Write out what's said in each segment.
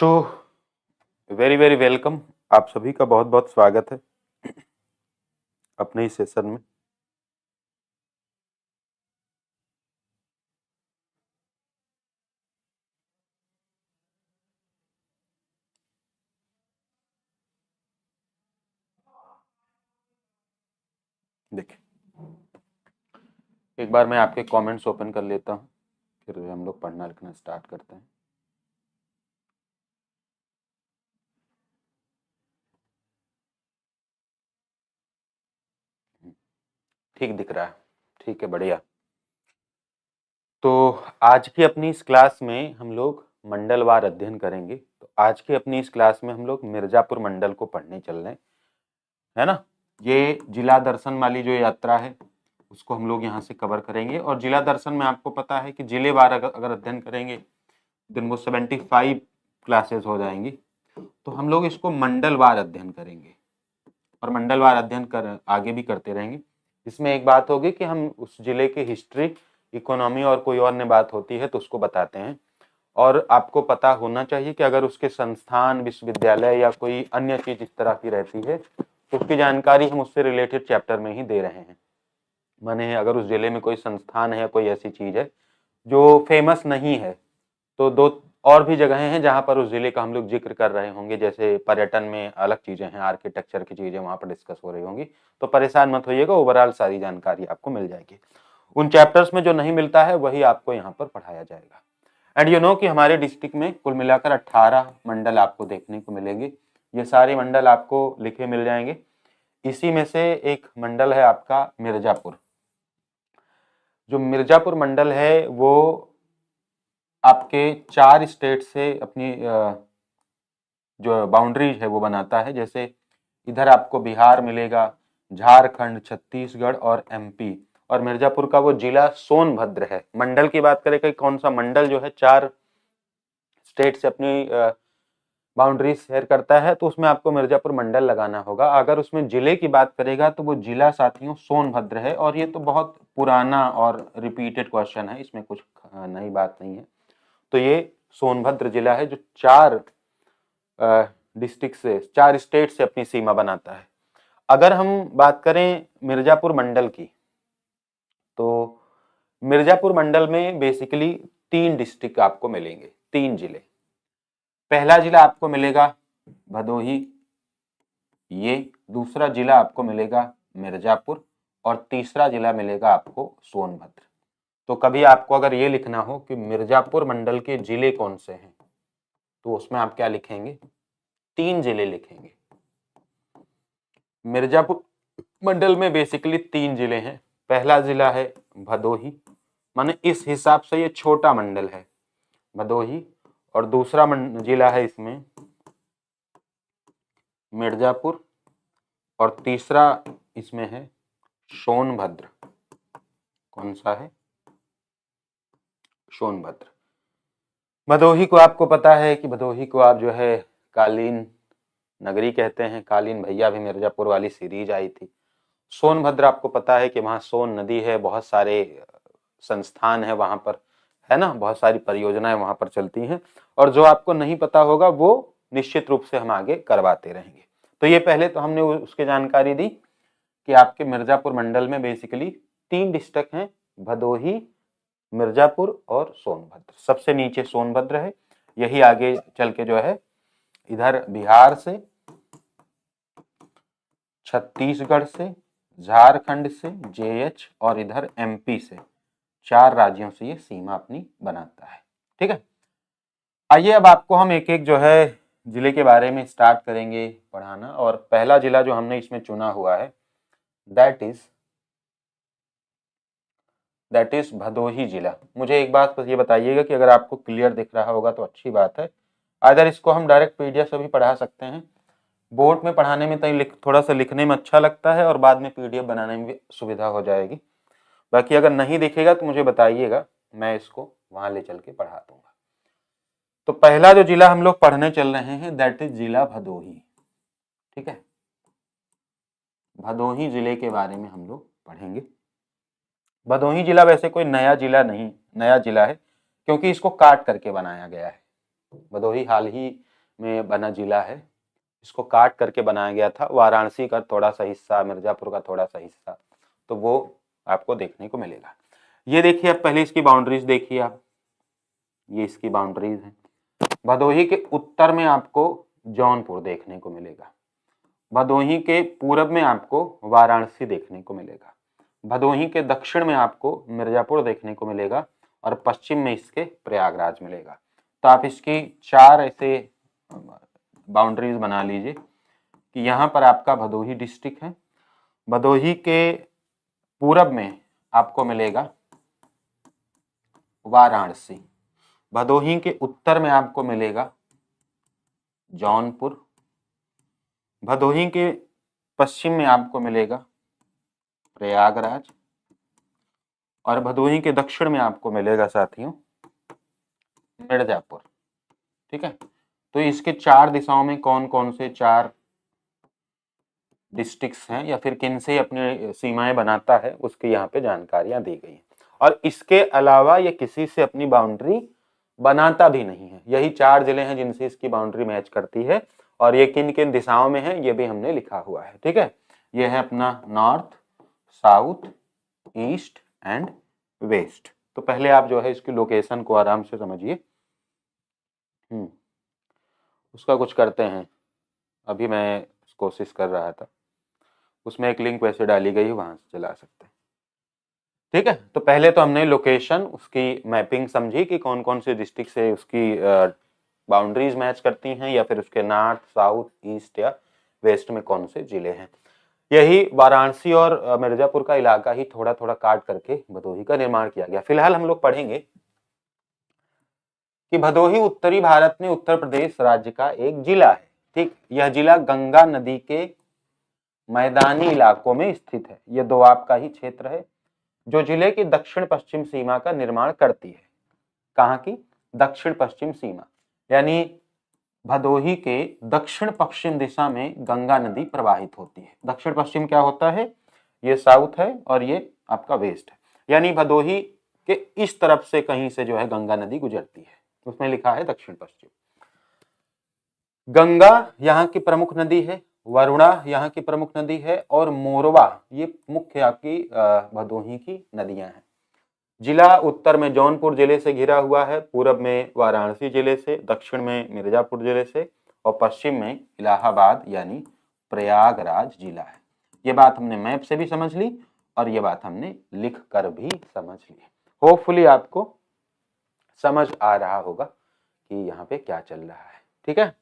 So very very welcome. आप सभी का बहुत बहुत स्वागत है अपने इस सेशन में। देखिए, एक बार मैं आपके कमेंट्स ओपन कर लेता हूँ, फिर हम लोग पढ़ना लिखना स्टार्ट करते हैं। ठीक दिख रहा है? ठीक है, बढ़िया। तो आज की अपनी इस क्लास में हम लोग मंडलवार अध्ययन करेंगे। तो आज की अपनी इस क्लास में हम लोग मिर्जापुर मंडल को पढ़ने चल रहे हैं, है ना। ये जिला दर्शन वाली जो यात्रा है उसको हम लोग यहाँ से कवर करेंगे। और जिला दर्शन में आपको पता है कि जिलेवार अगर अध्ययन करेंगे दिन वो 75 क्लासेस हो जाएंगी। तो हम लोग इसको मंडलवार अध्ययन करेंगे और मंडलवार अध्ययन कर आगे भी करते रहेंगे। इसमें एक बात होगी कि हम उस जिले की हिस्ट्री, इकोनॉमी और कोई और ने बात होती है तो उसको बताते हैं। और आपको पता होना चाहिए कि अगर उसके संस्थान, विश्वविद्यालय या कोई अन्य चीज इस तरह की रहती है तो उसकी जानकारी हम उससे रिलेटेड चैप्टर में ही दे रहे हैं। माने अगर उस जिले में कोई संस्थान है या कोई ऐसी चीज है जो फेमस नहीं है तो दो और भी जगहें हैं जहां पर उस जिले का हम लोग जिक्र कर रहे होंगे। जैसे पर्यटन में अलग चीजें हैं, आर्किटेक्चर की चीजें वहां पर डिस्कस हो रही होंगी। तो परेशान मत होइएगा, ओवरऑल सारी जानकारी आपको मिल जाएगी। उन चैप्टर्स में जो नहीं मिलता है वही आपको यहाँ पर पढ़ाया जाएगा। एंड यू नो कि हमारे डिस्ट्रिक्ट में कुल मिलाकर 18 मंडल आपको देखने को मिलेंगे। ये सारे मंडल आपको लिखे मिल जाएंगे। इसी में से एक मंडल है आपका मिर्जापुर। जो मिर्जापुर मंडल है वो आपके 4 स्टेट से अपनी जो बाउंड्रीज है वो बनाता है। जैसे इधर आपको बिहार मिलेगा, झारखंड, छत्तीसगढ़ और एमपी। और मिर्जापुर का वो जिला सोनभद्र है। मंडल की बात करें कि कौन सा मंडल जो है 4 स्टेट से अपनी बाउंड्री शेयर करता है तो उसमें आपको मिर्जापुर मंडल लगाना होगा। अगर उसमें जिले की बात करेगा तो वो जिला साथियों सोनभद्र है। और ये तो बहुत पुराना और रिपीटेड क्वेश्चन है, इसमें कुछ नई बात नहीं है। तो ये सोनभद्र जिला है जो 4 डिस्ट्रिक्ट से, 4 स्टेट से अपनी सीमा बनाता है। अगर हम बात करें मिर्जापुर मंडल की तो मिर्जापुर मंडल में बेसिकली 3 डिस्ट्रिक्ट आपको मिलेंगे, 3 जिले। पहला जिला आपको मिलेगा भदोही, ये दूसरा जिला आपको मिलेगा मिर्जापुर और तीसरा जिला मिलेगा आपको सोनभद्र। तो कभी आपको अगर ये लिखना हो कि मिर्जापुर मंडल के जिले कौन से हैं तो उसमें आप क्या लिखेंगे? 3 जिले लिखेंगे। मिर्जापुर मंडल में बेसिकली 3 जिले हैं। पहला जिला है भदोही, माने इस हिसाब से ये छोटा मंडल है भदोही। और दूसरा जिला है इसमें मिर्जापुर और तीसरा इसमें है सोनभद्र। कौन सा है? सोनभद्र। भदोही को आपको पता है कि भदोही को आप जो है कालीन नगरी कहते हैं। कालीन भैया भी मिर्जापुर वाली सीरीज आई थी। सोनभद्र आपको पता है कि वहां सोन नदी है, बहुत सारे संस्थान है वहां पर, है ना, बहुत सारी परियोजनाएं वहां पर चलती हैं। और जो आपको नहीं पता होगा वो निश्चित रूप से हम आगे करवाते रहेंगे। तो ये पहले तो हमने उसकी जानकारी दी कि आपके मिर्जापुर मंडल में बेसिकली 3 डिस्ट्रिक्ट हैं, भदोही, मिर्जापुर और सोनभद्र। सबसे नीचे सोनभद्र है, यही आगे चल के जो है इधर बिहार से, छत्तीसगढ़ से, झारखंड से, जेएच और इधर एमपी से, 4 राज्यों से ये सीमा अपनी बनाता है। ठीक है, आइए अब आपको हम एक एक जो है जिले के बारे में स्टार्ट करेंगे पढ़ाना। और पहला जिला जो हमने इसमें चुना हुआ है दैट इज भदोही जिला। मुझे एक बात बस ये बताइएगा कि अगर आपको क्लियर दिख रहा होगा तो अच्छी बात है। अदर इसको हम डायरेक्ट पीडीएफ से भी पढ़ा सकते हैं। बोर्ड में पढ़ाने में थोड़ा सा लिखने में अच्छा लगता है और बाद में पीडीएफ बनाने में भी सुविधा हो जाएगी। बाकी अगर नहीं दिखेगा तो मुझे बताइएगा, मैं इसको वहां ले चल के पढ़ा दूंगा। तो पहला जो जिला हम लोग पढ़ने चल रहे हैं दैट इज जिला भदोही। ठीक है, भदोही जिले के बारे में हम लोग पढ़ेंगे। भदोही जिला वैसे कोई नया जिला नहीं, नया जिला है क्योंकि इसको काट करके बनाया गया है। भदोही हाल ही में बना जिला है, इसको काट करके बनाया गया था। वाराणसी का थोड़ा सा हिस्सा, मिर्जापुर का थोड़ा सा हिस्सा, तो वो आपको देखने को मिलेगा। ये देखिए, अब पहले इसकी बाउंड्रीज देखिए आप, ये इसकी बाउंड्रीज हैं। भदोही के उत्तर में आपको जौनपुर देखने को मिलेगा, भदोही के पूरब में आपको वाराणसी देखने को मिलेगा, भदोही के दक्षिण में आपको मिर्जापुर देखने को मिलेगा, और पश्चिम में इसके प्रयागराज मिलेगा। तो आप इसकी 4 ऐसे बाउंड्रीज बना लीजिए कि यहाँ पर आपका भदोही डिस्ट्रिक्ट है, भदोही के पूरब में आपको मिलेगा वाराणसी, भदोही के उत्तर में आपको मिलेगा जौनपुर, भदोही के पश्चिम में आपको मिलेगा प्रयागराज, और भदोही के दक्षिण में आपको मिलेगा साथियों मिर्जापुर। ठीक है, तो इसके 4 दिशाओं में कौन कौन से 4 डिस्ट्रिक्ट्स हैं या फिर किन से अपनी सीमाएं बनाता है, उसकी यहाँ पे जानकारियां दी गई हैं। और इसके अलावा ये किसी से अपनी बाउंड्री बनाता भी नहीं है। यही 4 जिले हैं जिनसे इसकी बाउंड्री मैच करती है, और ये किन किन दिशाओं में है ये भी हमने लिखा हुआ है। ठीक है, ये है अपना north, south, east and west. तो पहले आप जो है इसकी लोकेशन को आराम से समझिए। उसका कुछ करते हैं, अभी मैं कोशिश कर रहा था, उसमें एक लिंक वैसे डाली गई, वहां से चला सकते हैं। ठीक है, तो पहले तो हमने लोकेशन, उसकी मैपिंग समझी कि कौन कौन से डिस्ट्रिक्ट से उसकी बाउंड्रीज मैच करती हैं, या फिर उसके नॉर्थ, साउथ, ईस्ट या वेस्ट में कौन से जिले हैं। यही वाराणसी और मिर्जापुर का इलाका ही थोड़ा थोड़ा काट करके भदोही का निर्माण किया गया। फिलहाल हम लोग पढ़ेंगे कि भदोही उत्तरी भारत में उत्तर प्रदेश राज्य का एक जिला है। ठीक, यह जिला गंगा नदी के मैदानी इलाकों में स्थित है। यह दोआब का ही क्षेत्र है जो जिले की दक्षिण पश्चिम सीमा का निर्माण करती है। कहाँ की दक्षिण पश्चिम सीमा, यानी भदोही के दक्षिण पश्चिम दिशा में गंगा नदी प्रवाहित होती है। दक्षिण पश्चिम क्या होता है, ये साउथ है और ये आपका वेस्ट है, यानी भदोही के इस तरफ से कहीं से जो है गंगा नदी गुजरती है, उसमें लिखा है दक्षिण पश्चिम। गंगा यहाँ की प्रमुख नदी है, वरुणा यहाँ की प्रमुख नदी है, और मोरवा ये मुख्य आपकी भदोही की नदियां हैं। जिला उत्तर में जौनपुर जिले से घिरा हुआ है, पूरब में वाराणसी जिले से, दक्षिण में मिर्जापुर जिले से, और पश्चिम में इलाहाबाद यानी प्रयागराज जिला है। ये बात हमने मैप से भी समझ ली और ये बात हमने लिख कर भी समझ ली। होपफुली आपको समझ आ रहा होगा कि यहाँ पे क्या चल रहा है। ठीक है,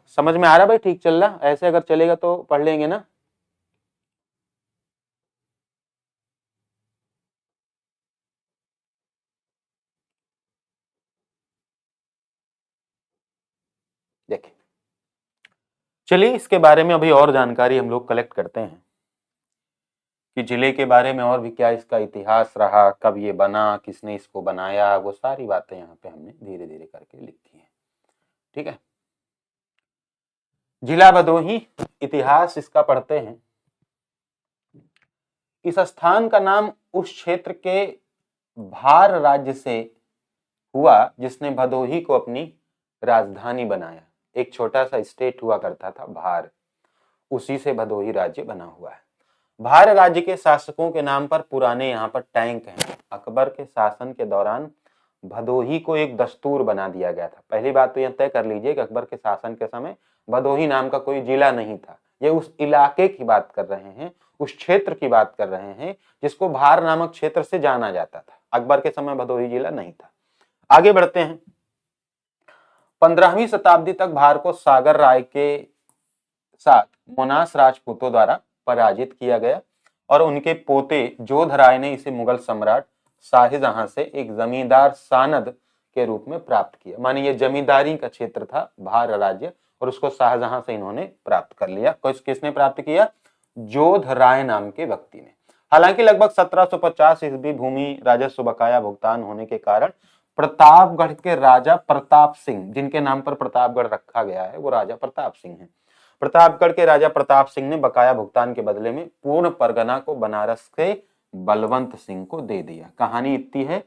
समझ में आ रहा भाई? ठीक चल रहा? ऐसे अगर चलेगा तो पढ़ लेंगे ना। देखिए, चलिए इसके बारे में अभी और जानकारी हम लोग कलेक्ट करते हैं कि जिले के बारे में और भी क्या इसका इतिहास रहा, कब ये बना, किसने इसको बनाया, वो सारी बातें यहाँ पे हमने धीरे धीरे करके लिखी है। ठीक है, जिला भदोही, इतिहास इसका पढ़ते हैं। इस स्थान का नाम उस क्षेत्र के भार राज्य से हुआ जिसने भदोही को अपनी राजधानी बनाया। एक छोटा सा स्टेट हुआ करता था भार, उसी से भदोही राज्य बना हुआ है। भार राज्य के शासकों के नाम पर पुराने यहाँ पर टैंक हैं। अकबर के शासन के दौरान भदोही को एक दस्तूर बना दिया गया था। पहली बात तो यह तय कर लीजिए कि अकबर के शासन के समय भदोही नाम का कोई जिला नहीं था। ये उस इलाके की बात कर रहे हैं, उस क्षेत्र की बात कर रहे हैं जिसको भार नामक क्षेत्र से जाना जाता था। अकबर के समय भदोही जिला नहीं था। आगे बढ़ते हैं। 15वीं शताब्दी तक भार को सागर राय के साथ मोनास राजपूतों द्वारा पराजित किया गया और उनके पोते जोध राय ने इसे मुगल सम्राट शाहजहां से एक जमींदार सानद के रूप में प्राप्त किया। माने ये जमींदारी का क्षेत्र था भार राज्य, और उसको शाहजहां से इन्होंने प्राप्त कर लिया। किसने प्राप्त किया? जोध राय नाम के व्यक्ति ने। हालांकि लगभग 1750 ईस्वी भूमि राजस्व बकाया भुगतान होने के कारण प्रतापगढ़ के राजा प्रताप सिंह, जिनके नाम पर प्रतापगढ़ रखा गया है, वो राजा प्रताप सिंह हैं। प्रतापगढ़ के राजा प्रताप सिंह ने बकाया भुगतान के बदले में पूर्ण परगना को बनारस के बलवंत सिंह को दे दिया। कहानी इतनी है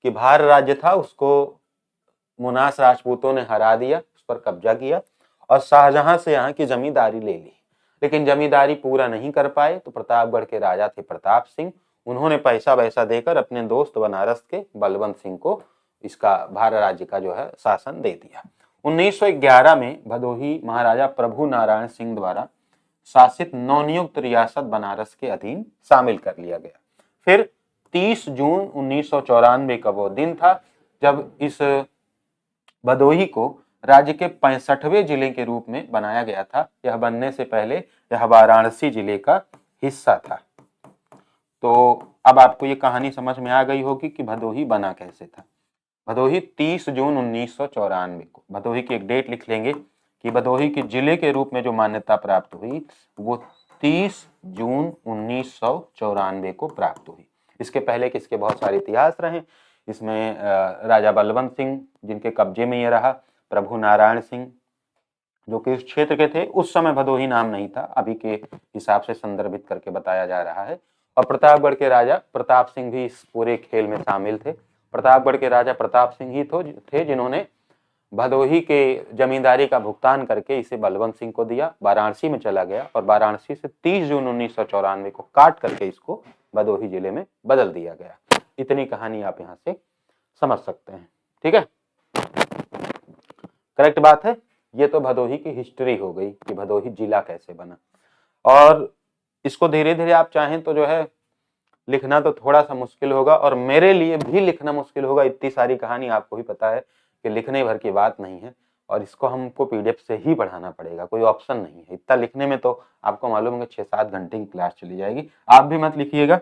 कि भार राज्य था, उसको मुनास राजपूतों ने हरा दिया, उस पर कब्जा किया और शाहजहां से यहाँ की जमींदारी ले ली। लेकिन जमींदारी पूरा नहीं कर पाए तो प्रतापगढ़ के राजा थे प्रताप सिंह, उन्होंने पैसा वैसा देकर अपने दोस्त बनारस के बलवंत सिंह को इसका भार राज्य का जो है शासन दे दिया। 1911 में भदोही महाराजा प्रभु नारायण सिंह द्वारा शासित नवनियुक्त रियासत बनारस के अधीन शामिल कर लिया गया। फिर 30 जून 1994 का वो दिन था जब इस भदोही को राज्य के 65वें जिले के रूप में बनाया गया था। यह बनने से पहले यह वाराणसी जिले का हिस्सा था। तो अब आपको ये कहानी समझ में आ गई होगी कि भदोही बना कैसे था। भदोही 30 जून 1994 को, भदोही की एक डेट लिख लेंगे कि भदोही के जिले के रूप में जो मान्यता प्राप्त हुई वो 30 जून 1994 को प्राप्त हुई। इसके पहले के इसके बहुत सारे इतिहास रहे। इसमें राजा बलवंत सिंह जिनके कब्जे में ये रहा, प्रभु नारायण सिंह जो कि इस क्षेत्र के थे, उस समय भदोही नाम नहीं था, अभी के हिसाब से संदर्भित करके बताया जा रहा है। और प्रतापगढ़ के राजा प्रताप सिंह भी इस पूरे खेल में शामिल थे। प्रतापगढ़ के राजा प्रताप सिंह ही थे जिन्होंने भदोही के जमींदारी का भुगतान करके इसे बलवंत सिंह को दिया, वाराणसी में चला गया और वाराणसी से 30 जून 1994 को काट करके इसको भदोही जिले में बदल दिया गया। इतनी कहानी आप यहाँ से समझ सकते हैं। ठीक है, करेक्ट बात है। ये तो भदोही की हिस्ट्री हो गई कि भदोही जिला कैसे बना। और इसको धीरे धीरे आप चाहें तो जो है लिखना तो थोड़ा सा मुश्किल होगा, और मेरे लिए भी लिखना मुश्किल होगा। इतनी सारी कहानी आपको भी पता है कि लिखने भर की बात नहीं है, और इसको हमको पीडीएफ से ही पढ़ाना पड़ेगा, कोई ऑप्शन नहीं है। इतना लिखने में तो आपको मालूम है 6-7 घंटे की क्लास चली जाएगी। आप भी मत लिखिएगा,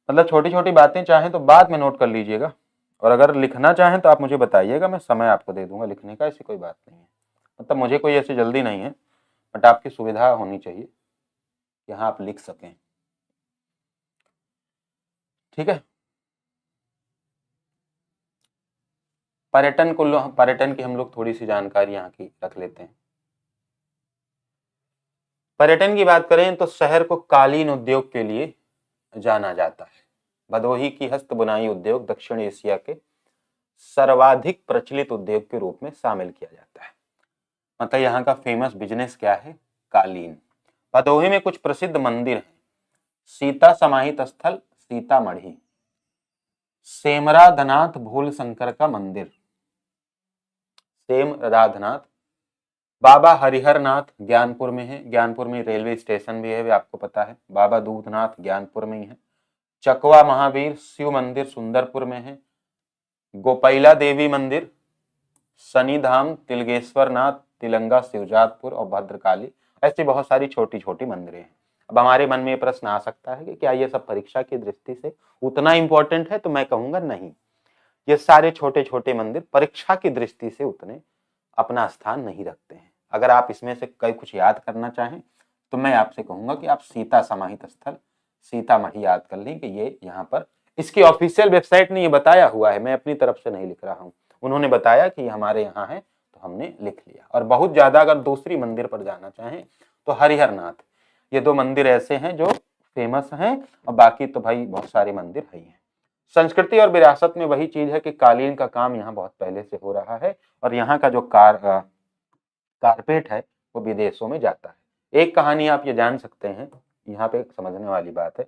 मतलब छोटी छोटी बातें चाहें तो बाद में नोट कर लीजिएगा, और अगर लिखना चाहें तो आप मुझे बताइएगा, मैं समय आपको दे दूंगा लिखने का, ऐसी कोई बात नहीं है। मतलब मुझे कोई ऐसी जल्दी नहीं है, बट आपकी सुविधा होनी चाहिए कि हाँ आप लिख सकें। ठीक है, पर्यटन की हम लोग थोड़ी सी जानकारी यहाँ की रख लेते हैं। पर्यटन की बात करें तो शहर को कालीन उद्योग के लिए जाना जाता है। भदोही की हस्त बुनाई उद्योग दक्षिण एशिया के सर्वाधिक प्रचलित उद्योग के रूप में शामिल किया जाता है। मतलब यहाँ का फेमस बिजनेस क्या है? कालीन। भदोही में कुछ प्रसिद्ध मंदिर हैं। सीता समाहित स्थल सीतामढ़ी, सेमराधनाथ भोल शंकर का मंदिर सेमराधनाथ, बाबा हरिहरनाथ ज्ञानपुर में है, ज्ञानपुर में रेलवे स्टेशन भी है, वे आपको पता है। बाबा दूधनाथ ज्ञानपुर में ही है। चकवा महावीर शिव मंदिर सुंदरपुर में है। गोपैला देवी मंदिर, शनिधाम तिलगेश्वर नाथ तिलंगा शिवजातपुर और भद्रकाली, ऐसी बहुत सारी छोटी छोटी मंदिरें हैं। अब हमारे मन में ये प्रश्न आ सकता है कि क्या ये सब परीक्षा की दृष्टि से उतना इंपॉर्टेंट है? तो मैं कहूंगा नहीं, ये सारे छोटे छोटे मंदिर परीक्षा की दृष्टि से उतने अपना स्थान नहीं रखते हैं। अगर आप इसमें से कई कुछ याद करना चाहें तो मैं आपसे कहूंगा कि आप सीता समाहित स्थल सीतामढ़ी याद कर लें कि ये यहाँ पर, इसकी ऑफिशियल वेबसाइट ने ये बताया हुआ है, मैं अपनी तरफ से नहीं लिख रहा हूँ। उन्होंने बताया कि हमारे यहाँ है तो हमने लिख लिया। और बहुत ज्यादा अगर दूसरी मंदिर पर जाना चाहें तो हरिहरनाथ, ये 2 मंदिर ऐसे हैं जो फेमस हैं, और बाकी तो भाई बहुत सारे मंदिर है ही हैं। संस्कृति और विरासत में वही चीज है कि कालीन का काम यहाँ बहुत पहले से हो रहा है, और यहाँ का जो कारपेट है वो विदेशों में जाता है। एक कहानी आप ये जान सकते हैं, यहाँ पे समझने वाली बात है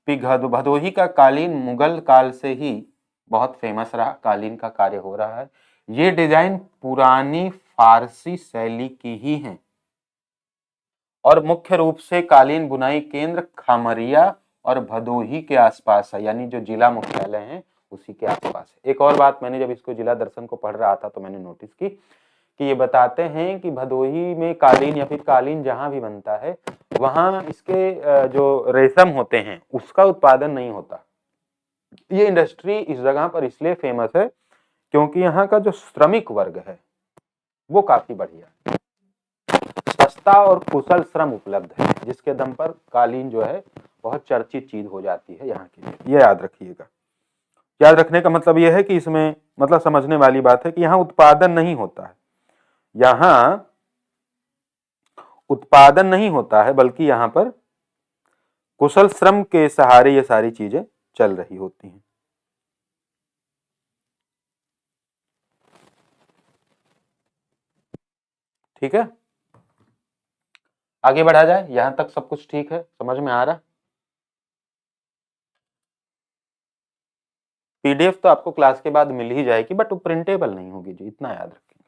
कि भदोही का कालीन मुगल काल से ही बहुत फेमस रहा, कालीन का कार्य हो रहा है। ये डिजाइन पुरानी फारसी शैली की ही है, और मुख्य रूप से कालीन बुनाई केंद्र खमरिया और भदोही के आसपास है, यानी जो जिला मुख्यालय है उसी के आसपास है। एक और बात, मैंने जब इसको जिला दर्शन को पढ़ रहा था तो मैंने नोटिस की कि ये बताते हैं कि भदोही में कालीन या फिर कालीन जहां भी बनता है वहां इसके जो रेशम होते हैं उसका उत्पादन नहीं होता। ये इंडस्ट्री इस जगह पर इसलिए फेमस है क्योंकि यहाँ का जो श्रमिक वर्ग है वो काफी बढ़िया है, सस्ता और कुशल श्रम उपलब्ध है, जिसके दम पर कालीन जो है बहुत चर्चित चीज हो जाती है यहाँ के लिए। ये याद रखिएगा। याद रखने का मतलब यह है कि इसमें मतलब समझने वाली बात है कि यहाँ उत्पादन नहीं होता है, यहाँ उत्पादन नहीं होता है, बल्कि यहाँ पर कुशल श्रम के सहारे ये सारी चीजें चल रही होती हैं। ठीक है, आगे बढ़ा जाए। यहां तक सब कुछ ठीक है, समझ में आ रहा? पीडीएफ तो आपको क्लास के बाद मिल ही जाएगी, बट वो प्रिंटेबल नहीं होगी जी, इतना याद रखेंगे।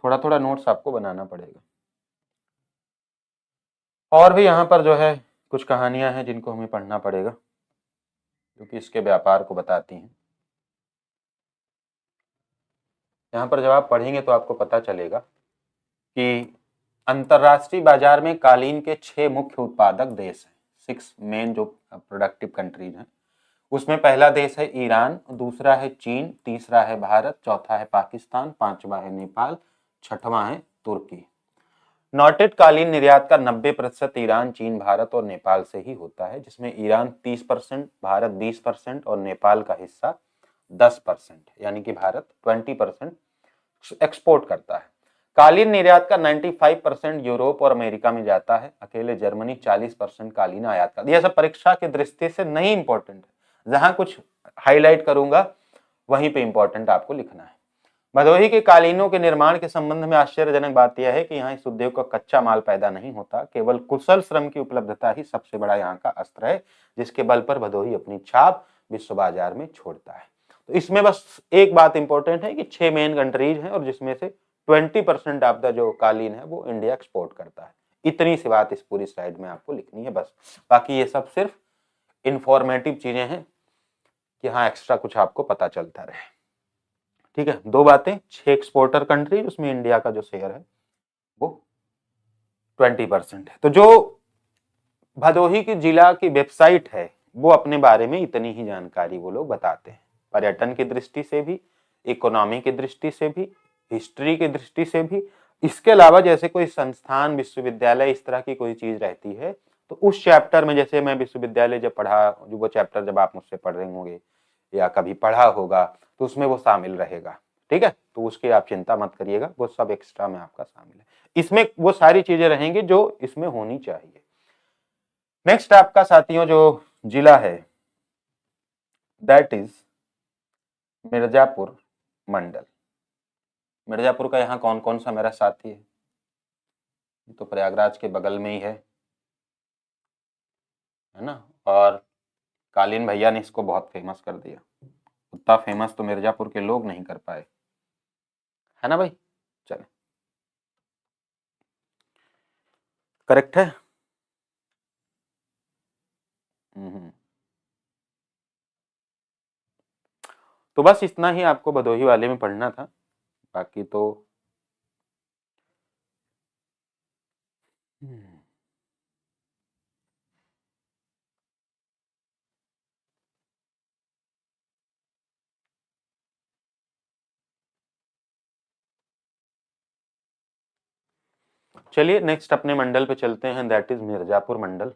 थोड़ा थोड़ा नोट्स आपको बनाना पड़ेगा। और भी यहाँ पर जो है कुछ कहानियां हैं जिनको हमें पढ़ना पड़ेगा, क्योंकि इसके व्यापार को बताती हैं। यहाँ पर जब आप पढ़ेंगे तो आपको पता चलेगा कि अंतरराष्ट्रीय बाजार में कालीन के 6 मुख्य उत्पादक देश हैं, 6 मेन जो प्रोडक्टिव कंट्रीज हैं। उसमें पहला देश है ईरान, दूसरा है चीन, तीसरा है भारत, चौथा है पाकिस्तान, पांचवा है नेपाल, छठवां है तुर्की। नॉटेड कालीन निर्यात का 90% ईरान, चीन, भारत और नेपाल से ही होता है, जिसमें ईरान 30%, भारत 20% और नेपाल का हिस्सा 10%, यानी कि भारत 20% एक्सपोर्ट करता है। कालीन निर्यात का 95% यूरोप और अमेरिका में जाता है, अकेले जर्मनी 40% कालीन आयात करता है। यह सब परीक्षा की दृष्टि से नहीं इंपॉर्टेंट है, जहां कुछ हाईलाइट करूंगा वहीं पे इंपॉर्टेंट आपको लिखना है। भदोही के कालीनों के निर्माण के संबंध में आश्चर्यजनक बात यह है कि यहाँ इस उद्योग का कच्चा माल पैदा नहीं होता, केवल कुशल श्रम की उपलब्धता ही सबसे बड़ा यहाँ का अस्त्र है, जिसके बल पर भदोही अपनी छाप विश्व बाजार में छोड़ता है। तो इसमें बस एक बात इंपॉर्टेंट है कि 6 मेन कंट्रीज हैं और जिसमें से 20% ऑफ द जो कालीन है वो इंडिया एक्सपोर्ट करता है। इतनी सी बात इस पूरी स्लाइड में आपको लिखनी है बस। बाकी ये सब सिर्फ इंफॉर्मेटिव चीजें हैं कि हाँ एक्स्ट्रा कुछ आपको पता चलता रहे। ठीक है, 2 बातें, 6 एक्सपोर्टर कंट्री, उसमें इंडिया का जो शेयर है वो 20% है। तो जो भदोही की जिला की वेबसाइट है वो अपने बारे में इतनी ही जानकारी वो लोग बताते हैं, पर्यटन की दृष्टि से भी, इकोनॉमी की दृष्टि से भी, हिस्ट्री की दृष्टि से भी। इसके अलावा जैसे कोई संस्थान, विश्वविद्यालय, इस तरह की कोई चीज रहती है तो उस चैप्टर में, जैसे मैं विश्वविद्यालय जब पढ़ा, जो वो चैप्टर जब आप मुझसे पढ़ रहे होंगे या कभी पढ़ा होगा तो उसमें वो शामिल रहेगा। ठीक है, तो उसकी आप चिंता मत करिएगा, वो सब एक्स्ट्रा में आपका शामिल है। इसमें वो सारी चीजें रहेंगी जो इसमें होनी चाहिए। नेक्स्ट आपका साथियों जो जिला है दैट इज मिर्जापुर मंडल। मिर्जापुर का यहाँ कौन कौन सा मेरा साथी है? तो प्रयागराज के बगल में ही है ना, और कालीन भैया ने इसको बहुत फेमस कर दिया। उतना फेमस तो मिर्जापुर के लोग नहीं कर पाए, है ना भाई? चले, करेक्ट है। तो बस इतना ही आपको भदोही वाले में पढ़ना था, बाकी तो चलिए नेक्स्ट अपने मंडल पे चलते हैं, that is Mirzapur Mandal.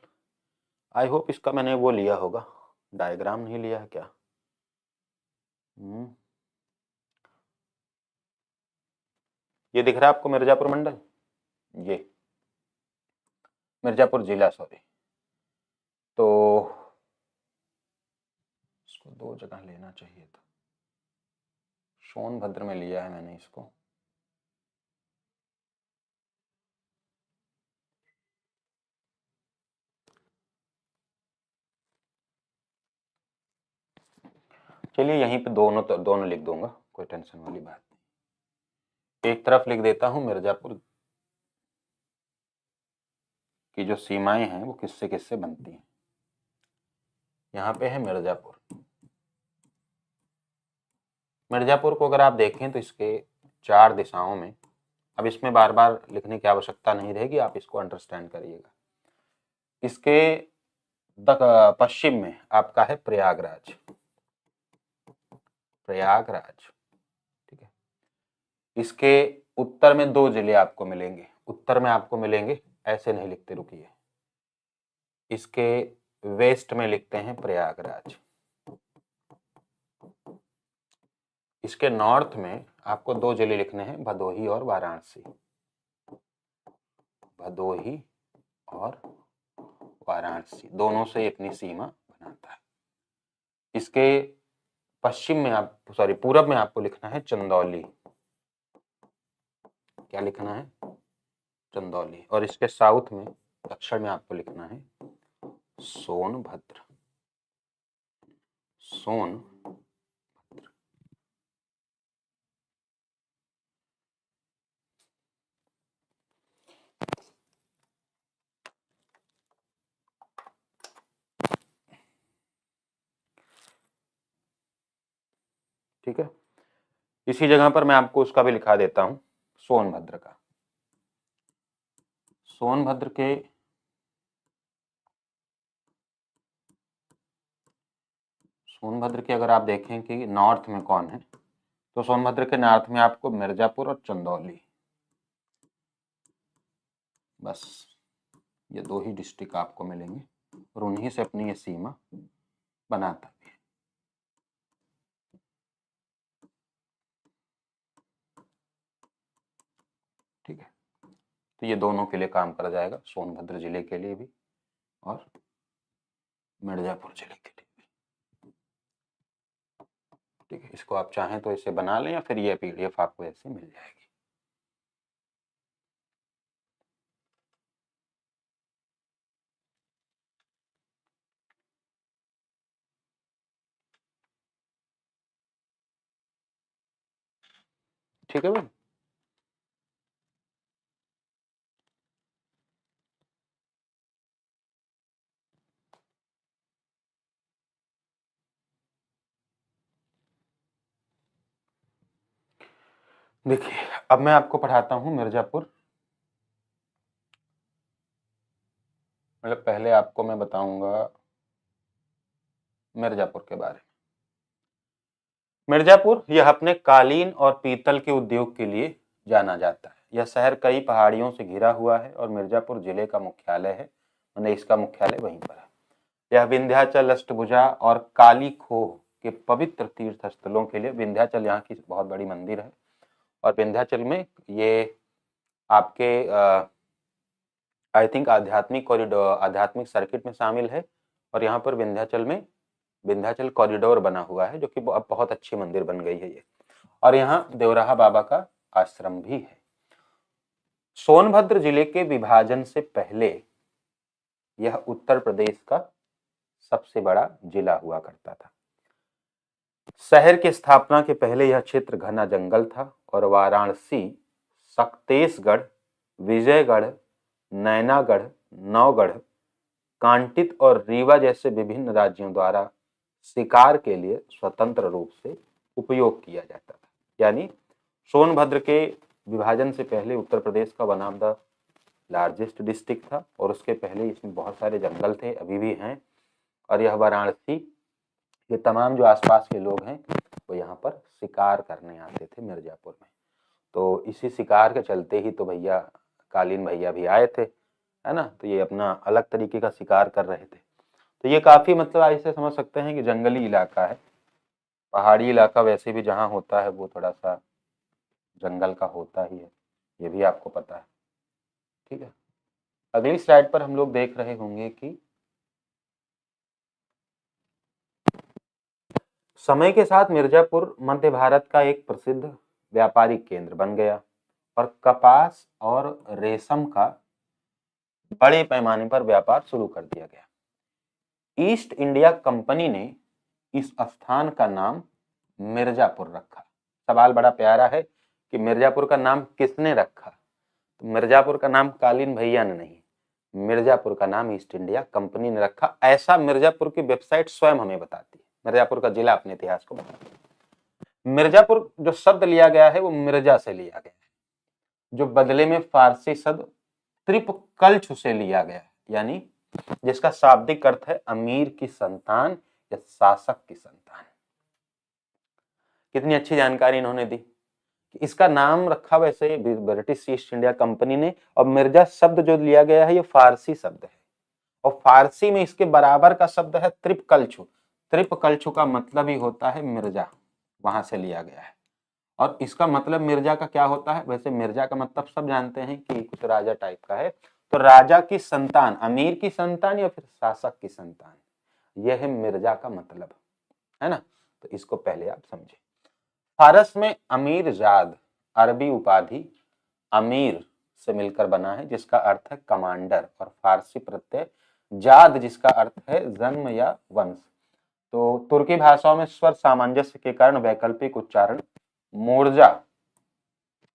I hope इसका मैंने वो लिया होगा, डायग्राम नहीं लिया है क्या? ये दिख रहा है आपको मिर्जापुर मंडल, ये मिर्जापुर जिला, सॉरी। तो इसको 2 जगह लेना चाहिए था, सोनभद्र में लिया है मैंने इसको। चलिए यहीं पे दोनों लिख दूंगा, कोई टेंशन वाली बात नहीं। एक तरफ लिख देता हूं मिर्जापुर की जो सीमाएं हैं वो किससे किससे बनती हैं। यहाँ पे है मिर्जापुर। मिर्जापुर को अगर आप देखें तो इसके 4 दिशाओं में, अब इसमें बार बार लिखने की आवश्यकता नहीं रहेगी, आप इसको अंडरस्टैंड करिएगा। इसके पश्चिम में आपका है प्रयागराज, प्रयागराज। ठीक है, इसके उत्तर में 2 जिले आपको मिलेंगे, उत्तर में आपको मिलेंगे, ऐसे नहीं लिखते, रुकिए, इसके वेस्ट में लिखते हैं प्रयागराज। इसके नॉर्थ में आपको 2 जिले लिखने हैं, भदोही और वाराणसी, भदोही और वाराणसी, दोनों से अपनी सीमा बनाता है। इसके पश्चिम में पूरब में आपको लिखना है चंदौली। क्या लिखना है? चंदौली। और इसके साउथ में, दक्षिण में आपको लिखना है सोनभद्र। ठीक है, इसी जगह पर मैं आपको उसका भी लिखा देता हूं, सोनभद्र का। सोनभद्र के अगर आप देखें कि नॉर्थ में कौन है, तो सोनभद्र के नॉर्थ में आपको मिर्जापुर और चंदौली, बस ये दो ही डिस्ट्रिक्ट आपको मिलेंगे और उन्हीं से अपनी ये सीमा बनाता भी है। ठीक है, तो ये दोनों के लिए काम करा जाएगा, सोनभद्र जिले के लिए भी और मिर्जापुर जिले के लिए भी। ठीक है, इसको आप चाहें तो इसे बना लें या फिर ये पीडीएफ आपको ऐसे मिल जाएगी। ठीक है भाई। देखिए, अब मैं आपको पढ़ाता हूं मिर्जापुर। मतलब पहले आपको मैं बताऊंगा मिर्जापुर के बारे में। मिर्जापुर यह अपने कालीन और पीतल के उद्योग के लिए जाना जाता है। यह शहर कई पहाड़ियों से घिरा हुआ है और मिर्जापुर जिले का मुख्यालय है, मैंने इसका मुख्यालय वहीं पर है। यह विंध्याचल, अष्टभुजा और काली खोह के पवित्र तीर्थ स्थलों के लिए, विंध्याचल यहाँ की बहुत बड़ी मंदिर है और विंध्याचल में ये आपके आई थिंक आध्यात्मिक कॉरिडोर, आध्यात्मिक सर्किट में शामिल है। और यहाँ पर विंध्याचल में विंध्याचल कॉरिडोर बना हुआ है, जो कि अब बहुत अच्छी मंदिर बन गई है ये। और यहाँ देवराहा बाबा का आश्रम भी है। सोनभद्र जिले के विभाजन से पहले यह उत्तर प्रदेश का सबसे बड़ा जिला हुआ करता था। शहर की स्थापना के पहले यह क्षेत्र घना जंगल था और वाराणसी, सक्तेशगढ़, विजयगढ़, नैनागढ़, नौगढ़, कांटित और रीवा जैसे विभिन्न राज्यों द्वारा शिकार के लिए स्वतंत्र रूप से उपयोग किया जाता था। यानी सोनभद्र के विभाजन से पहले उत्तर प्रदेश का one of the largest district था और उसके पहले इसमें बहुत सारे जंगल थे, अभी भी हैं। और यह वाराणसी, ये तमाम जो आसपास के लोग हैं वो यहाँ पर शिकार करने आते थे मिर्जापुर में। तो इसी शिकार के चलते ही तो भैया कालीन भैया भी आए थे, है ना। तो ये अपना अलग तरीके का शिकार कर रहे थे। तो ये काफ़ी मतलब ऐसे समझ सकते हैं कि जंगली इलाका है। पहाड़ी इलाका वैसे भी जहाँ होता है वो थोड़ा सा जंगल का होता ही है, ये भी आपको पता है। ठीक है, अगली स्लाइड पर हम लोग देख रहे होंगे कि समय के साथ मिर्जापुर मध्य भारत का एक प्रसिद्ध व्यापारिक केंद्र बन गया और कपास और रेशम का बड़े पैमाने पर व्यापार शुरू कर दिया गया। ईस्ट इंडिया कंपनी ने इस स्थान का नाम मिर्जापुर रखा। सवाल बड़ा प्यारा है कि मिर्जापुर का नाम किसने रखा? तो मिर्जापुर का नाम कालीन भैया ने नहीं, मिर्जापुर का नाम ईस्ट इंडिया कंपनी ने रखा। ऐसा मिर्जापुर की वेबसाइट स्वयं हमें बताती है, मिर्जापुर का जिला अपने इतिहास को बताता है। मिर्जापुर जो शब्द लिया गया है वो मिर्जा से लिया गया है, जो बदले में फारसी शब्द त्रिपकल्चु से लिया गया है, यानी जिसका शाब्दिक अर्थ है अमीर की संतान या शासक की संतान। कितनी अच्छी जानकारी इन्होंने दी। इसका नाम रखा वैसे ब्रिटिश ईस्ट इंडिया कंपनी ने, और मिर्जा शब्द जो लिया गया है ये फारसी शब्द है और फारसी में इसके बराबर का शब्द है त्रिपकल्चु। त्रिपकल्चु का मतलब ही होता है मिर्जा, वहां से लिया गया है। और इसका मतलब मिर्जा का क्या होता है? वैसे मिर्जा का मतलब सब जानते हैं कि कुछ राजा टाइप का है, तो राजा की संतान, अमीर की संतान या फिर शासक की संतान, यह है मिर्जा का मतलब, है ना। तो इसको पहले आप समझे। फारस में अमीर जाद अरबी उपाधि अमीर से मिलकर बना है, जिसका अर्थ है कमांडर, और फारसी प्रत्यय जाद जिसका अर्थ है जन्म या वंश। तो तुर्की भाषाओं में स्वर सामंजस्य के कारण वैकल्पिक उच्चारण मोर्जा,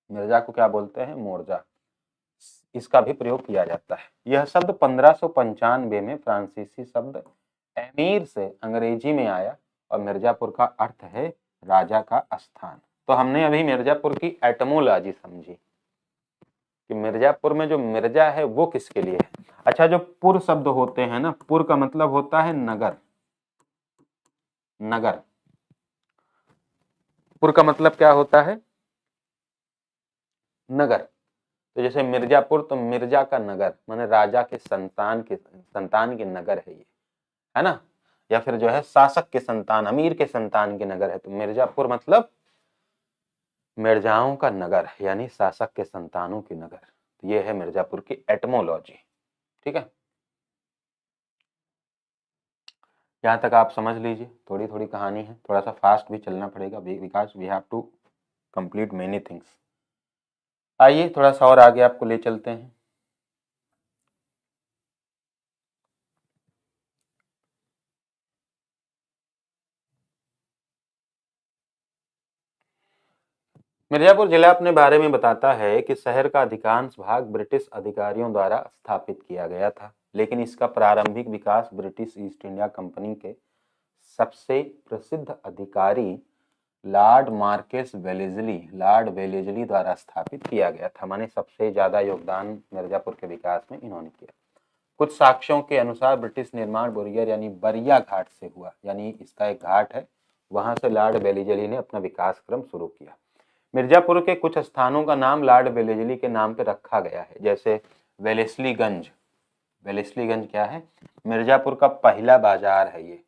मिर्जा को क्या बोलते हैं, मोर्जा, इसका भी प्रयोग किया जाता है। यह शब्द 1595 में फ्रांसीसी शब्द एमीर से अंग्रेजी में आया और मिर्जापुर का अर्थ है राजा का स्थान। तो हमने अभी मिर्जापुर की एटमोलॉजी समझी कि मिर्जापुर में जो मिर्जा है वो किसके लिए है। अच्छा, जो पुर शब्द होते हैं ना, पुर का मतलब होता है नगर, नगर, पुर का मतलब क्या होता है, नगर। तो जैसे मिर्जापुर, तो मिर्जा का नगर माने राजा के संतान के नगर है ये, है ना। या फिर जो है शासक के संतान, अमीर के संतान के नगर है। तो मिर्जापुर मतलब मिर्जाओं का नगर, यानी शासक के संतानों की नगर। तो ये है मिर्जापुर की एटमोलॉजी, ठीक है। यहाँ तक आप समझ लीजिए, थोड़ी थोड़ी कहानी है, थोड़ा सा फास्ट भी चलना पड़ेगा because we have to complete many things. आइए थोड़ा सा और आगे आपको ले चलते हैं। मिर्जापुर जिला अपने बारे में बताता है कि शहर का अधिकांश भाग ब्रिटिश अधिकारियों द्वारा स्थापित किया गया था, लेकिन इसका प्रारंभिक विकास ब्रिटिश ईस्ट इंडिया कंपनी के सबसे प्रसिद्ध अधिकारी लॉर्ड मार्केस वेलेजली द्वारा स्थापित किया गया था। माने सबसे ज्यादा योगदान मिर्जापुर के विकास में इन्होंने किया। कुछ साक्ष्यों के अनुसार ब्रिटिश निर्माण बोरियर यानी बरिया घाट से हुआ, यानी इसका एक घाट है, वहां से लॉर्ड वेलेजली ने अपना विकास क्रम शुरू किया। मिर्जापुर के कुछ स्थानों का नाम लॉर्ड वेलेजली के नाम पर रखा गया है, जैसे वेलेस्लीगंज। वेलेस्लीगंज क्या है, मिर्जापुर का पहला बाजार है ये।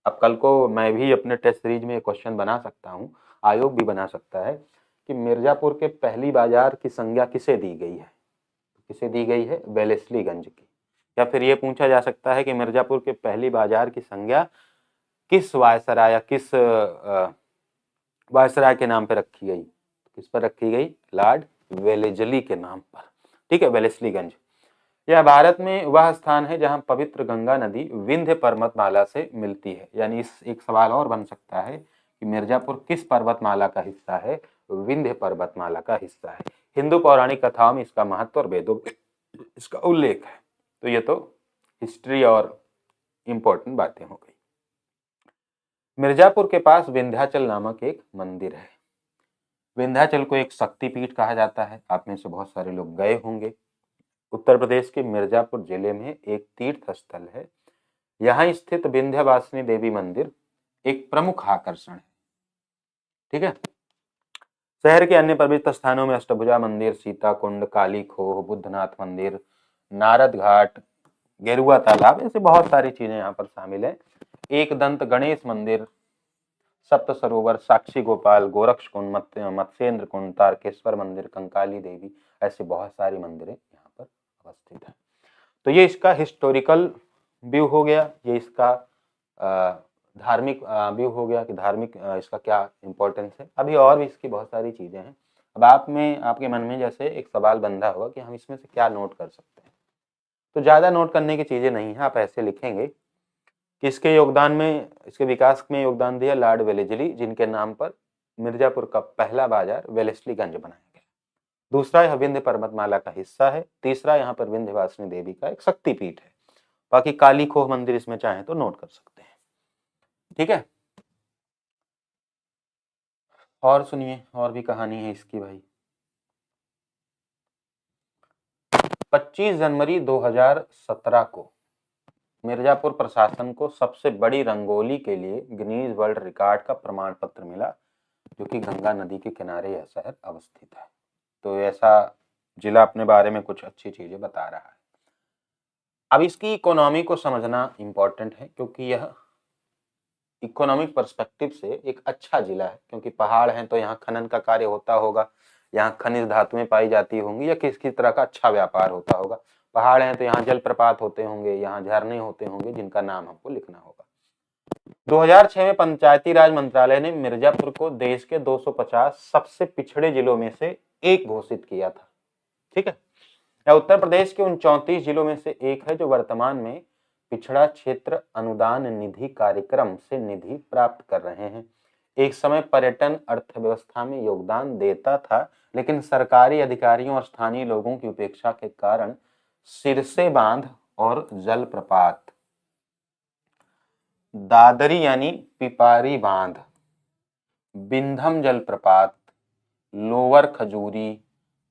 अब कल को मैं भी अपने टेस्ट सीरीज में क्वेश्चन बना सकता हूँ, आयोग भी बना सकता है कि मिर्जापुर के पहली बाजार की संज्ञा किसे दी गई है, किसे दी गई है, वेलेस्लीगंज की। या फिर ये पूछा जा सकता है कि मिर्जापुर के पहली बाजार की संज्ञा किस वायसराय या किस वायसराय के नाम पर रखी गई, किस पर रखी गई, लॉर्ड वेलेजली के नाम पर, ठीक है, वेलेस्लीगंज। यह भारत में वह स्थान है जहां पवित्र गंगा नदी विंध्य पर्वतमाला से मिलती है। यानी इस एक सवाल और बन सकता है कि मिर्जापुर किस पर्वतमाला का हिस्सा है, विंध्य पर्वतमाला का हिस्सा है। हिंदू पौराणिक कथाओं में इसका महत्व और वेदों में इसका उल्लेख है। तो ये तो हिस्ट्री और इंपॉर्टेंट बातें हो गई। मिर्जापुर के पास विंध्याचल नामक एक मंदिर है। विंध्याचल को एक शक्तिपीठ कहा जाता है, आप में से बहुत सारे लोग गए होंगे। उत्तर प्रदेश के मिर्जापुर जिले में एक तीर्थ स्थल है। यहाँ स्थित विंध्यवासिनी देवी मंदिर एक प्रमुख आकर्षण है, ठीक है। शहर के अन्य पवित्र स्थानों में अष्टभुजा मंदिर, सीता कुंड, काली खोह, बुद्धनाथ मंदिर, नारद घाट, गेरुआ तालाब, ऐसे बहुत सारी चीजें यहाँ पर शामिल है। एक दंत गणेश मंदिर, सप्त सरोवर, साक्षी गोपाल, गोरक्ष कुंड, मत्स्येंद्र कुंड, तारकेश्वर मंदिर, कंकाली देवी, ऐसे बहुत सारी मंदिरें यहाँ पर अवस्थित है। तो ये इसका हिस्टोरिकल व्यू हो गया, ये इसका धार्मिक व्यू हो गया कि धार्मिक इसका क्या इंपॉर्टेंस है। अभी और भी इसकी बहुत सारी चीजें हैं। अब आपके मन में जैसे एक सवाल बंधा होगा कि हम इसमें से क्या नोट कर सकते हैं। तो ज्यादा नोट करने की चीजें नहीं है, आप ऐसे लिखेंगे कि इसके योगदान में, इसके विकास में योगदान दिया लॉर्ड वेलेजली, जिनके नाम पर मिर्जापुर का पहला बाजार वेलेस्लीगंज बनाया गया। दूसरा, यह विंध्य पर्वतमाला का हिस्सा है। तीसरा, यहाँ पर विंध्यवासिनी देवी का एक शक्तिपीठ है। बाकी काली खोह मंदिर इसमें चाहें तो नोट कर सकते हैं, ठीक है। और सुनिए, और भी कहानी है इसकी भाई। 25 जनवरी 2017 को मिर्जापुर प्रशासन को सबसे बड़ी रंगोली के लिए गिनीज वर्ल्ड रिकॉर्ड का प्रमाण पत्र मिला, जो कि गंगा नदी के किनारे यह शहर अवस्थित है। तो ऐसा जिला अपने बारे में कुछ अच्छी चीजें बता रहा है। अब इसकी इकोनॉमी को समझना इंपॉर्टेंट है, क्योंकि यह इकोनॉमिक पर्सपेक्टिव से एक अच्छा जिला है, क्योंकि पहाड़ हैं तो यहाँ खनन का कार्य होता होगा, यहाँ खनिज धातुएं पाई जाती होंगी, या किस तरह का अच्छा व्यापार होता होगा। पहाड़ हैं तो यहाँ जलप्रपात होते होंगे, यहाँ झरने होते होंगे जिनका नाम हमको लिखना होगा। 2006 में पंचायती राज मंत्रालय ने मिर्जापुर को देश के 250 सबसे पिछड़े जिलों में से एक घोषित किया था। ठीक है, यह उत्तर प्रदेश के उन 34 जिलों में से एक है जो वर्तमान में पिछड़ा क्षेत्र अनुदान निधि कार्यक्रम से निधि प्राप्त कर रहे हैं। एक समय पर्यटन अर्थव्यवस्था में योगदान देता था, लेकिन सरकारी अधिकारियों और स्थानीय लोगों की उपेक्षा के कारण सिरसे बांध और जलप्रपात, दादरी यानी पिपारी बांध, बिंधम जलप्रपात, लोअर खजूरी,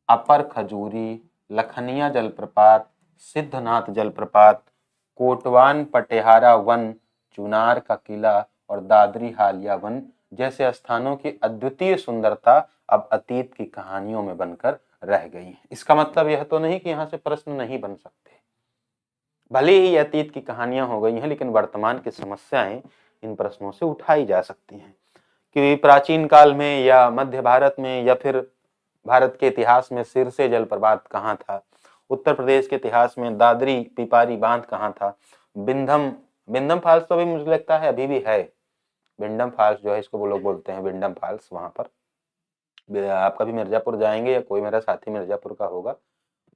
अपर खजूरी, लखनिया जलप्रपात, सिद्धनाथ जलप्रपात, कोटवान पटेहारा वन, चुनार का किला और दादरी हालिया वन जैसे स्थानों की अद्वितीय सुंदरता अब अतीत की कहानियों में बनकर रह गई है। इसका मतलब यह तो नहीं कि यहाँ से प्रश्न नहीं बन सकते, भले ही अतीत की कहानियां हो गई हैं, लेकिन वर्तमान की समस्याएं इन प्रश्नों से उठाई जा सकती हैं कि प्राचीन काल में या मध्य भारत में या फिर भारत के इतिहास में सिरसे जलप्रपात कहाँ था, उत्तर प्रदेश के इतिहास में दादरी पिपारी बांध कहाँ था, बिंडम फॉल्स तो अभी मुझे लगता है अभी भी है, बिंडम फॉल्स जो है इसको वो लोग बोलते हैं बिंडम फॉल्स। वहां पर आप कभी मिर्जापुर जाएंगे या कोई मेरा साथी मिर्जापुर का होगा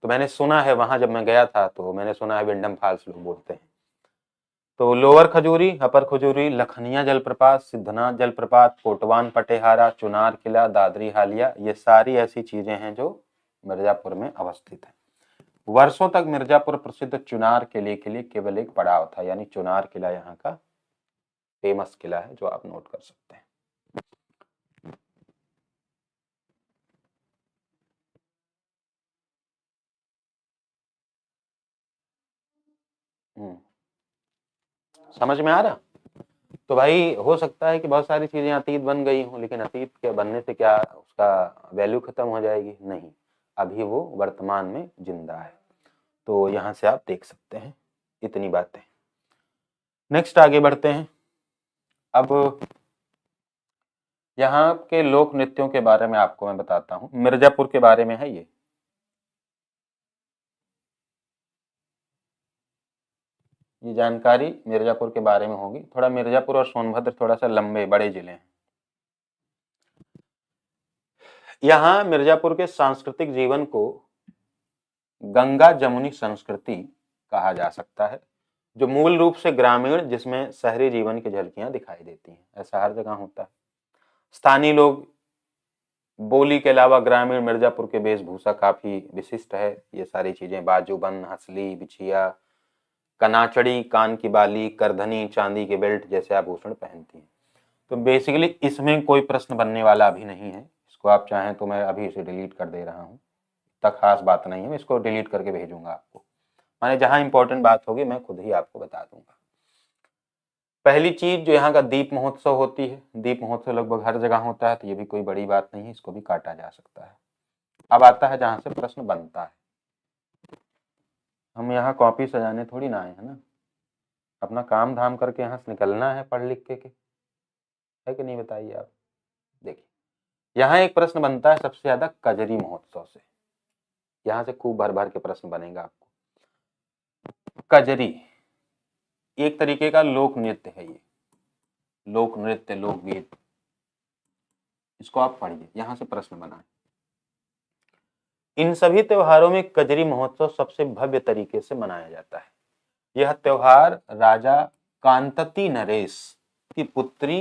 तो मैंने सुना है, वहां जब मैं गया था तो मैंने सुना है बिंडम फॉल्स लोग बोलते हैं। तो लोअर खजूरी, अपर खजूरी, लखनिया जलप्रपात, सिद्धनाथ जलप्रपात, कोटवान पटेहारा, चुनार किला, दादरी हालिया, ये सारी ऐसी चीजें हैं जो मिर्जापुर में अवस्थित है। वर्षों तक मिर्जापुर प्रसिद्ध चुनार किले के लिए केवल एक पड़ाव था, यानी चुनार किला यहाँ का फेमस किला है जो आप नोट कर सकते हैं। समझ में आ रहा? तो भाई हो सकता है कि बहुत सारी चीजें अतीत बन गई हों, लेकिन अतीत के बनने से क्या उसका वैल्यू खत्म हो जाएगी? नहीं, अभी वो वर्तमान में जिंदा है। तो यहाँ से आप देख सकते हैं इतनी बातें। नेक्स्ट आगे बढ़ते हैं। अब यहाँ के लोक नृत्यों के बारे में आपको मैं बताता हूँ, मिर्जापुर के बारे में है ये जानकारी मिर्जापुर के बारे में होगी। थोड़ा मिर्जापुर और सोनभद्र थोड़ा सा लंबे बड़े जिले हैं। यहाँ मिर्जापुर के सांस्कृतिक जीवन को गंगा जमुनी संस्कृति कहा जा सकता है, जो मूल रूप से ग्रामीण जिसमें शहरी जीवन की झलकियां दिखाई देती हैं। ऐसा हर जगह होता है। स्थानीय लोग बोली के अलावा ग्रामीण मिर्जापुर के वेशभूषा काफी विशिष्ट है। ये सारी चीजें बाजूबंद, हंसली, बिछिया, कनाचड़ी, कान की बाली, करधनी, चांदी के बेल्ट जैसे आभूषण पहनती हैं। तो बेसिकली इसमें कोई प्रश्न बनने वाला अभी नहीं है। इसको आप चाहें तो मैं अभी इसे डिलीट कर दे रहा हूँ, तक खास बात नहीं है, मैं इसको डिलीट करके भेजूंगा आपको। माने जहां इंपॉर्टेंट बात होगी मैं खुद ही आपको बता दूंगा। पहली चीज जो यहाँ का दीप महोत्सव होती है। दीप महोत्सव लगभग हर जगह होता है, तो ये भी कोई बड़ी बात नहीं है, इसको भी काटा जा सकता है। अब आता है जहां से प्रश्न बनता है। हम यहाँ कॉपी सजाने थोड़ी ना आए हैं ना, अपना काम धाम करके यहाँ से निकलना है पढ़ लिख के है कि नहीं, बताइए आप। देखिए यहाँ एक प्रश्न बनता है सबसे ज्यादा कजरी महोत्सव से, यहाँ से खूब भर भर के प्रश्न बनेगा आपको। कजरी एक तरीके का लोक नृत्य है, ये लोक नृत्य, लोकगीत, इसको आप पढ़िए, यहां से प्रश्न बना है। इन सभी त्योहारों में कजरी महोत्सव सबसे भव्य तरीके से मनाया जाता है। यह त्योहार राजा कांतती नरेश की पुत्री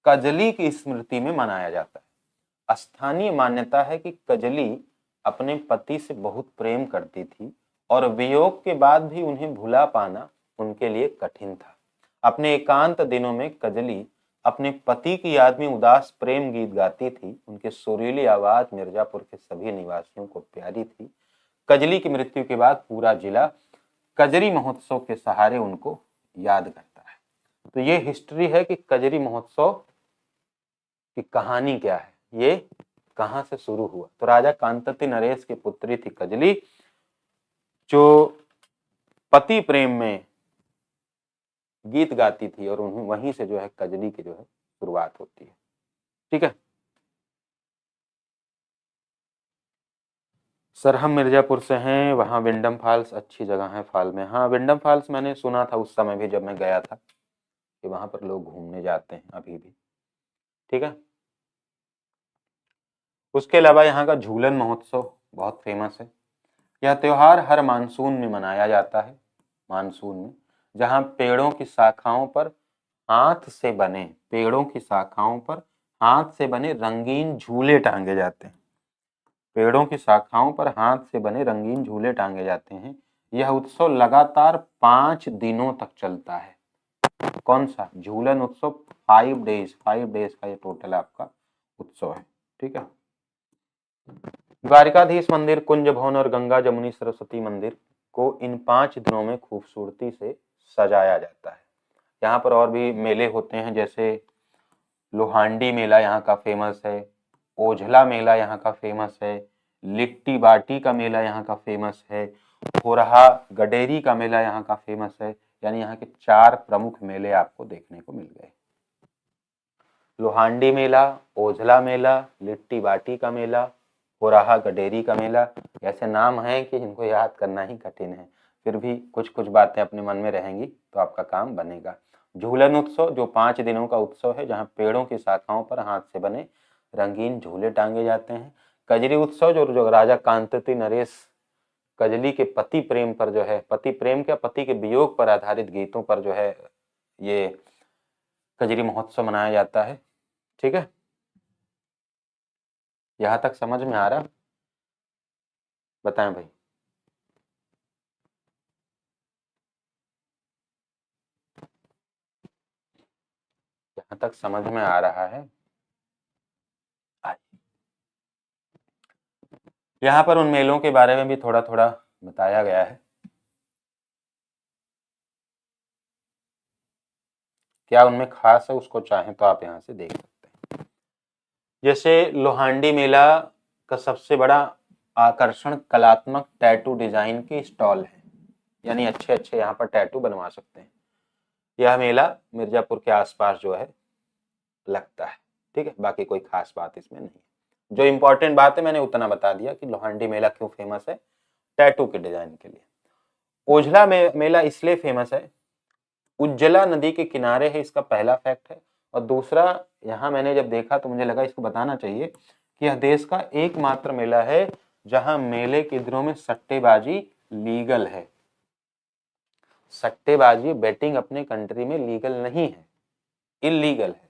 कजली की स्मृति में मनाया जाता है। स्थानीय मान्यता है कि कजली अपने पति से बहुत प्रेम करती थी और वियोग के बाद भी उन्हें भुला पाना उनके लिए कठिन था। अपने एकांत दिनों में कजली अपने पति की याद में उदास प्रेम गीत गाती थी। उनके सुरीली आवाज मिर्जापुर के सभी निवासियों को प्यारी थी। कजली की मृत्यु के बाद पूरा जिला कजरी महोत्सव के सहारे उनको याद करता है। तो ये हिस्ट्री है कि कजरी महोत्सव की कहानी क्या है, ये कहां से शुरू हुआ। तो राजा कांतती नरेश की पुत्री थी कजली, जो पति प्रेम में गीत गाती थी और उन्हें वहीं से जो है कजली की जो है शुरुआत होती है। ठीक है। सर हम मिर्ज़ापुर से हैं, वहाँ विंडम फॉल्स अच्छी जगह है फॉल में। हाँ, विंडम फॉल्स मैंने सुना था उस समय भी जब मैं गया था कि वहाँ पर लोग घूमने जाते हैं अभी भी। ठीक है। उसके अलावा यहाँ का झूलन महोत्सव बहुत फेमस है। यह त्योहार हर मानसून में मनाया जाता है, मानसून में, जहाँ पेड़ों की शाखाओं पर हाथ से बने रंगीन झूले टांगे जाते हैं। पेड़ों की शाखाओं पर हाथ से बने रंगीन झूले टांगे जाते हैं। यह उत्सव लगातार 5 दिनों तक चलता है। कौन सा झूलन उत्सव? 5 डेज का ये टोटल आपका उत्सव है। ठीक है। द्वारिकाधीश मंदिर, कुंज भवन और गंगा जमुनी सरस्वती मंदिर को इन 5 दिनों में खूबसूरती से सजाया जाता है। यहाँ पर और भी मेले होते हैं, जैसे लोहांडी मेला यहाँ का फेमस है, ओझला मेला यहाँ का फेमस है, लिट्टी बाटी का मेला यहाँ का फेमस है, होरहा गडेरी का मेला यहाँ का फेमस है। यानी यहाँ के 4 प्रमुख मेले आपको देखने को मिल गए। लोहांडी मेला, ओझला मेला, लिट्टी बाटी का मेला, होरहा गडेरी का मेला। ऐसे नाम हैं कि जिनको याद करना ही कठिन है, फिर भी कुछ कुछ बातें अपने मन में रहेंगी तो आपका काम बनेगा। झूलन उत्सव जो 5 दिनों का उत्सव है, जहाँ पेड़ों की शाखाओं पर हाथ से बने रंगीन झूले टांगे जाते हैं। कजरी उत्सव जो राजा कांतति नरेश कजली के पति प्रेम पर जो है, पति प्रेम क्या, पति के वियोग पर आधारित गीतों पर जो है ये कजरी महोत्सव मनाया जाता है। ठीक है। यहां तक समझ में आ रहा? बताएं भाई। यहां तक समझ में आ रहा है? यहाँ पर उन मेलों के बारे में भी थोड़ा थोड़ा बताया गया है। क्या उनमें खास है, उसको चाहें तो आप यहाँ से देख सकते हैं। जैसे लोहांडी मेला का सबसे बड़ा आकर्षण कलात्मक टैटू डिजाइन की स्टॉल है, यानी अच्छे अच्छे यहाँ पर टैटू बनवा सकते हैं। यह मेला मिर्जापुर के आसपास जो है लगता है। ठीक है। बाकी कोई खास बात इसमें नहीं है। जो इंपॉर्टेंट बात है मैंने उतना बता दिया कि लोहांडी मेला क्यों फेमस है, टैटू के डिजाइन के लिए। ओझला मेला इसलिए फेमस है, उज्जला नदी के किनारे है, इसका पहला फैक्ट है। और दूसरा, यहाँ मैंने जब देखा तो मुझे लगा इसको बताना चाहिए कि यह देश का एकमात्र मेला है जहां मेले के दिनों में सट्टेबाजी लीगल है। सट्टेबाजी, बेटिंग अपने कंट्री में लीगल नहीं है, इलीगल है।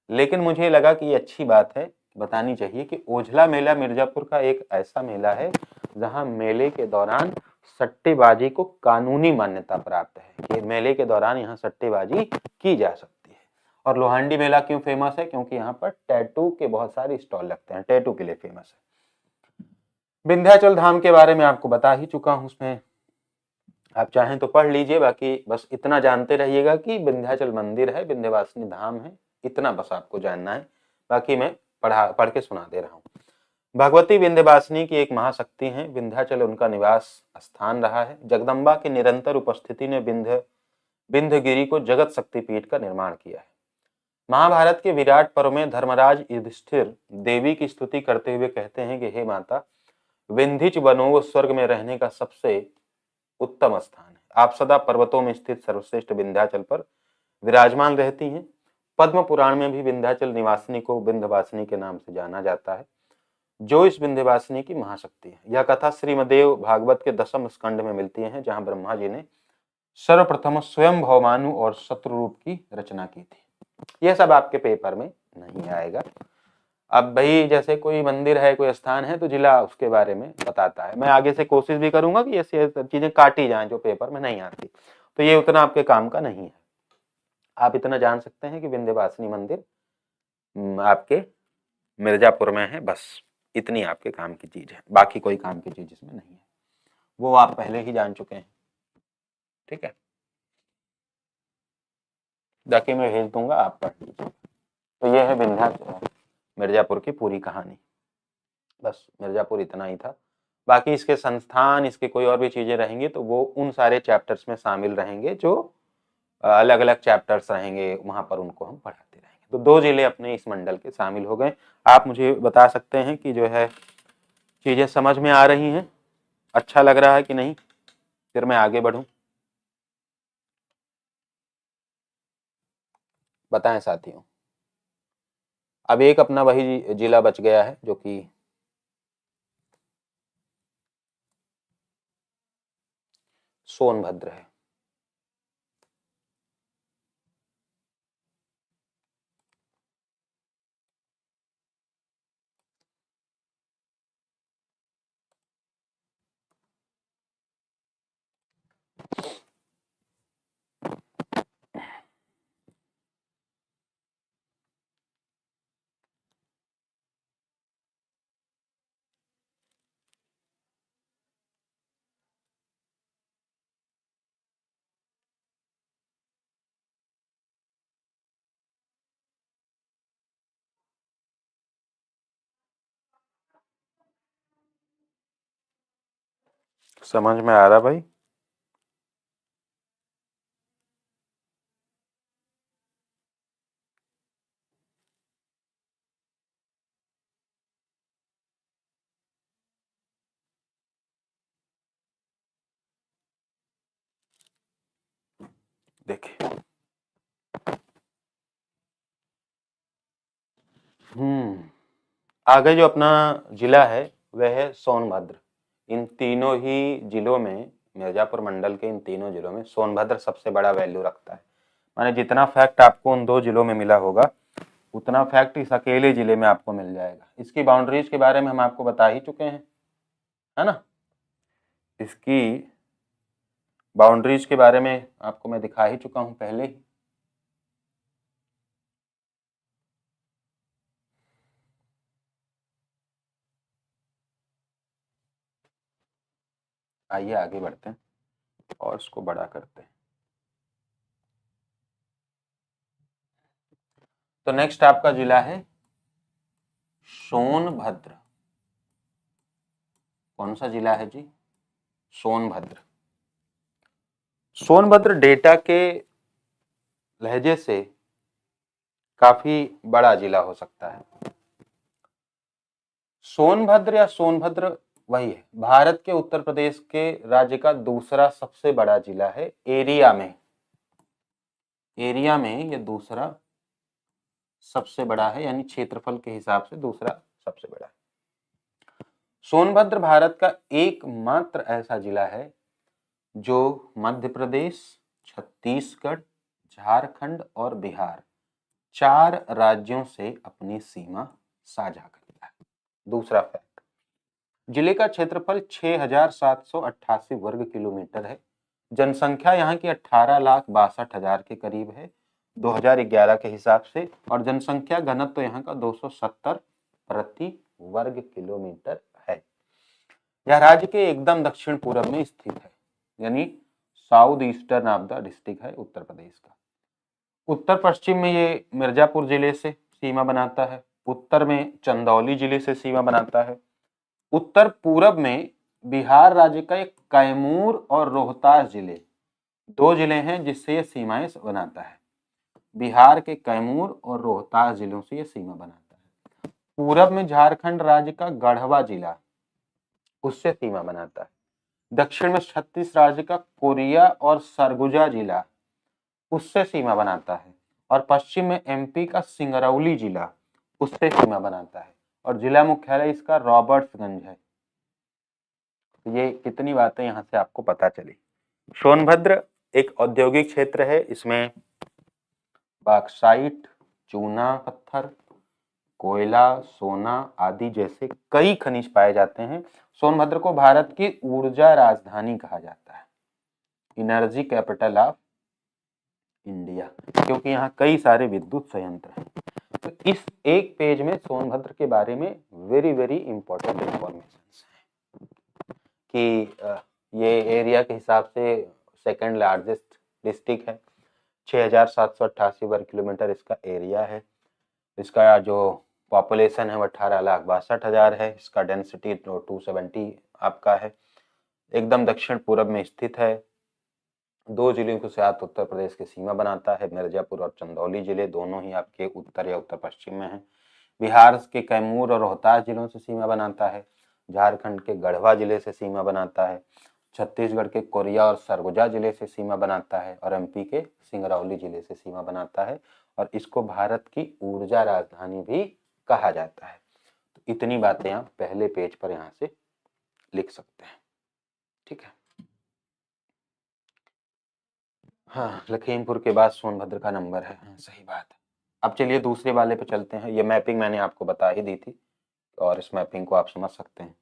लेकिन मुझे लगा कि ये अच्छी बात है, बतानी चाहिए कि ओझला मेला मिर्जापुर का एक ऐसा मेला है जहां मेले के दौरान सट्टेबाजी को कानूनी मान्यता प्राप्त है कि मेले के दौरान यहाँ सट्टेबाजी की जा सकती है। और लोहांडी मेला क्यों फेमस है? क्योंकि यहाँ पर टैटू के बहुत सारे स्टॉल लगते हैं, टैटू के लिए फेमस है। विंध्याचल धाम के बारे में आपको बता ही चुका हूं, उसमें आप चाहें तो पढ़ लीजिए। बाकी बस इतना जानते रहिएगा कि विंध्याचल मंदिर है, विंध्यवासिनी धाम है, इतना बस आपको जानना है। बाकी मैं पढ़ के सुना दे रहा हूँ। भगवती विंध्यवासिनी की एक महाशक्ति हैं, विंध्याचल उनका निवास स्थान रहा है। जगदम्बा की निरंतर उपस्थिति ने विंध्यगिरि को जगत शक्तिपीठ का निर्माण किया है। महाभारत के विराट पर्व में धर्मराज युधिष्ठिर देवी की स्तुति करते हुए कहते हैं कि हे माता, विंध्यच वनों स्वर्ग में रहने का सबसे उत्तम स्थान है। आप सदा पर्वतों में स्थित सर्वश्रेष्ठ विंध्याचल पर विराजमान रहती हैं। पद्म पुराण में भी विंध्याचल निवासिनी को विंध्यवासिनी के नाम से जाना जाता है, जो इस विंध्यवासिनी की महाशक्ति है। यह कथा श्रीमदेव भागवत के 10वें स्कंड में मिलती है, जहां ब्रह्मा जी ने सर्वप्रथम स्वयं भवमानु और शत्रुरूप की रचना की थी। यह सब आपके पेपर में नहीं आएगा। अब भाई जैसे कोई मंदिर है, कोई स्थान है, तो जिला उसके बारे में बताता है। मैं आगे से कोशिश भी करूंगा कि ऐसी चीजें काटी जाएं जो पेपर में नहीं आती, तो ये उतना आपके काम का नहीं है। आप इतना जान सकते हैं कि विंध्यवासिनी मंदिर आपके मिर्जापुर में है, बस इतनी आपके काम की चीज है। बाकी कोई काम की चीज इसमें नहीं है, वो आप पहले ही जान चुके हैं। ठीक है। बाकी मैं भेज दूंगा, आप पढ़ लीजिए। तो ये है विंध्याचल मिर्जापुर की पूरी कहानी। बस मिर्जापुर इतना ही था। बाकी इसके संस्थान, इसके कोई और भी चीजें रहेंगी तो वो उन सारे चैप्टर्स में शामिल रहेंगे, जो अलग अलग चैप्टर्स रहेंगे, वहां पर उनको हम पढ़ाते रहेंगे। तो 2 जिले अपने इस मंडल के शामिल हो गए। आप मुझे बता सकते हैं कि जो है चीजें समझ में आ रही हैं? अच्छा लग रहा है कि नहीं? फिर मैं आगे बढ़ूं, बताएं साथियों। अब एक अपना वही जिला बच गया है जो कि सोनभद्र है। समझ में आ रहा भाई? देखिए, आगे जो अपना जिला है वह है सोनभद्र। इन तीनों ही जिलों में, मिर्जापुर मंडल के इन तीनों जिलों में सोनभद्र सबसे बड़ा वैल्यू रखता है। माने जितना फैक्ट आपको उन दो जिलों में मिला होगा उतना फैक्ट इस अकेले जिले में आपको मिल जाएगा। इसकी बाउंड्रीज के बारे में हम आपको बता ही चुके हैं, है ना? इसकी बाउंड्रीज के बारे में आपको मैं दिखा ही चुका हूं पहले ही। आइए आगे बढ़ते हैं और इसको बड़ा करते हैं। तो नेक्स्ट आपका जिला है सोनभद्र। कौन सा जिला है जी? सोनभद्र। सोनभद्र डेटा के लहजे से काफी बड़ा जिला हो सकता है। सोनभद्र या सोनभद्र वही है, भारत के उत्तर प्रदेश के राज्य का दूसरा सबसे बड़ा जिला है एरिया में। एरिया में ये दूसरा सबसे बड़ा है, यानी क्षेत्रफल के हिसाब से दूसरा सबसे बड़ा है। सोनभद्र भारत का एकमात्र ऐसा जिला है जो मध्य प्रदेश, छत्तीसगढ़, झारखंड और बिहार 4 राज्यों से अपनी सीमा साझा करता है। दूसरा फैक्ट, जिले का क्षेत्रफल 6,788 वर्ग किलोमीटर है। जनसंख्या यहाँ की 18,62,000 के करीब है 2011 के हिसाब से, और जनसंख्या घनत्व तो यहाँ का 270 प्रति वर्ग किलोमीटर है। यह राज्य के एकदम दक्षिण पूर्व में स्थित है, यानी south eastern of the district है उत्तर प्रदेश का। उत्तर पश्चिम में ये मिर्जापुर जिले से सीमा बनाता है, उत्तर में चंदौली जिले से सीमा बनाता है, उत्तर पूरब में बिहार राज्य का एक कैमूर और रोहतास जिले, 2 जिले हैं जिससे ये सीमाएं बनाता है। बिहार के कैमूर और रोहतास जिलों से ये सीमा बनाता है। पूरब में झारखंड राज्य का गढ़वा जिला, उससे सीमा बनाता है। दक्षिण में छत्तीस राज्य का कोरिया और सरगुजा जिला, उससे सीमा बनाता है। और पश्चिम में एमपी का सिंगरौली जिला, उससे सीमा बनाता है। और जिला मुख्यालय इसका रॉबर्ट्सगंज है। ये कितनी बातें यहाँ से आपको पता चली। सोनभद्र एक औद्योगिक क्षेत्र है, इसमें बॉक्साइट, चूना पत्थर, कोयला, सोना आदि जैसे कई खनिज पाए जाते हैं। सोनभद्र को भारत की ऊर्जा राजधानी कहा जाता है, एनर्जी कैपिटल ऑफ इंडिया, क्योंकि यहाँ कई सारे विद्युत संयंत्र हैं। तो इस एक पेज में सोनभद्र के बारे में वेरी वेरी इंपॉर्टेंट इंफॉर्मेशन है कि ये एरिया के हिसाब से सेकंड लार्जेस्ट डिस्ट्रिक्ट है। 6,788 वर्ग किलोमीटर इसका एरिया है। इसका जो पॉपुलेशन है वो 18,62,000 है। इसका डेंसिटी 270 आपका है। एकदम दक्षिण पूर्व में स्थित है। 2 जिलों के साथ उत्तर प्रदेश की सीमा बनाता है। मिर्जापुर और चंदौली जिले दोनों ही आपके उत्तर या उत्तर पश्चिम में हैं। बिहार के कैमूर और रोहतास जिलों से सीमा बनाता है। झारखंड के गढ़वा जिले से सीमा बनाता है, छत्तीसगढ़ के कोरिया और सरगुजा जिले से सीमा बनाता है और एमपी के सिंगरौली जिले से सीमा बनाता है और इसको भारत की ऊर्जा राजधानी भी कहा जाता है। तो इतनी बातें आप पहले पेज पर यहाँ से लिख सकते हैं, ठीक है। हाँ, लखीमपुर के बाद सोनभद्र का नंबर है, हाँ, सही बात है। अब चलिए दूसरे वाले पे चलते हैं। ये मैपिंग मैंने आपको बता ही दी थी और इस मैपिंग को आप समझ सकते हैं।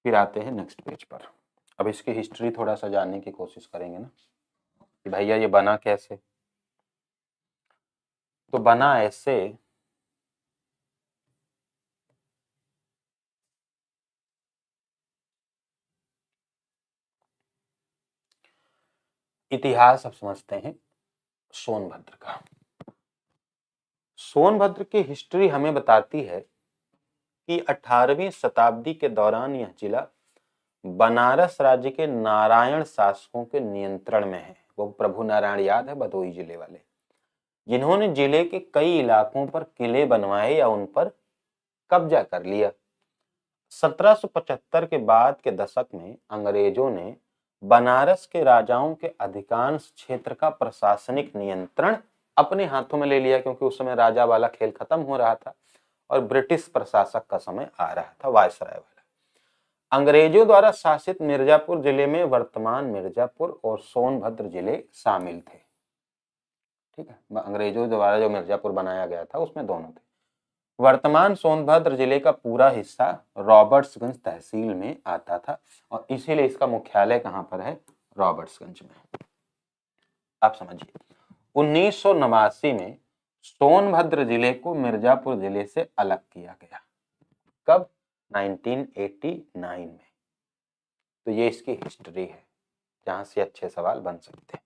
फिर आते हैं नेक्स्ट पेज पर। अब इसकी हिस्ट्री थोड़ा सा जानने की कोशिश करेंगे ना कि भैया ये बना कैसे। तो बना ऐसे इतिहास अब समझते हैं सोनभद्र का। सोनभद्र की हिस्ट्री हमें बताती है कि 18वीं शताब्दी के दौरान यह जिला बनारस राज्य के नारायण शासकों के नियंत्रण में है। वो प्रभु नारायण याद है, भदोही जिले वाले, जिन्होंने जिले के कई इलाकों पर किले बनवाए या उन पर कब्जा कर लिया। 1775 के बाद के दशक में अंग्रेजों ने बनारस के राजाओं के अधिकांश क्षेत्र का प्रशासनिक नियंत्रण अपने हाथों में ले लिया, क्योंकि उस समय राजा वाला खेल खत्म हो रहा था और ब्रिटिश प्रशासक का समय आ रहा था, वायसराय वाला। अंग्रेजों द्वारा शासित मिर्जापुर जिले में वर्तमान मिर्जापुर और सोनभद्र जिले शामिल थे, ठीक है। अंग्रेजों द्वारा जो मिर्जापुर बनाया गया था उसमें दोनों थे। वर्तमान सोनभद्र जिले का पूरा हिस्सा रॉबर्ट्सगंज तहसील में आता था और इसीलिए इसका मुख्यालय कहां पर है, रॉबर्ट्सगंज में। आप समझिए 1989 में सोनभद्र जिले को मिर्जापुर जिले से अलग किया गया। कब? 1989 में। तो ये इसकी हिस्ट्री है जहां से अच्छे सवाल बन सकते हैं।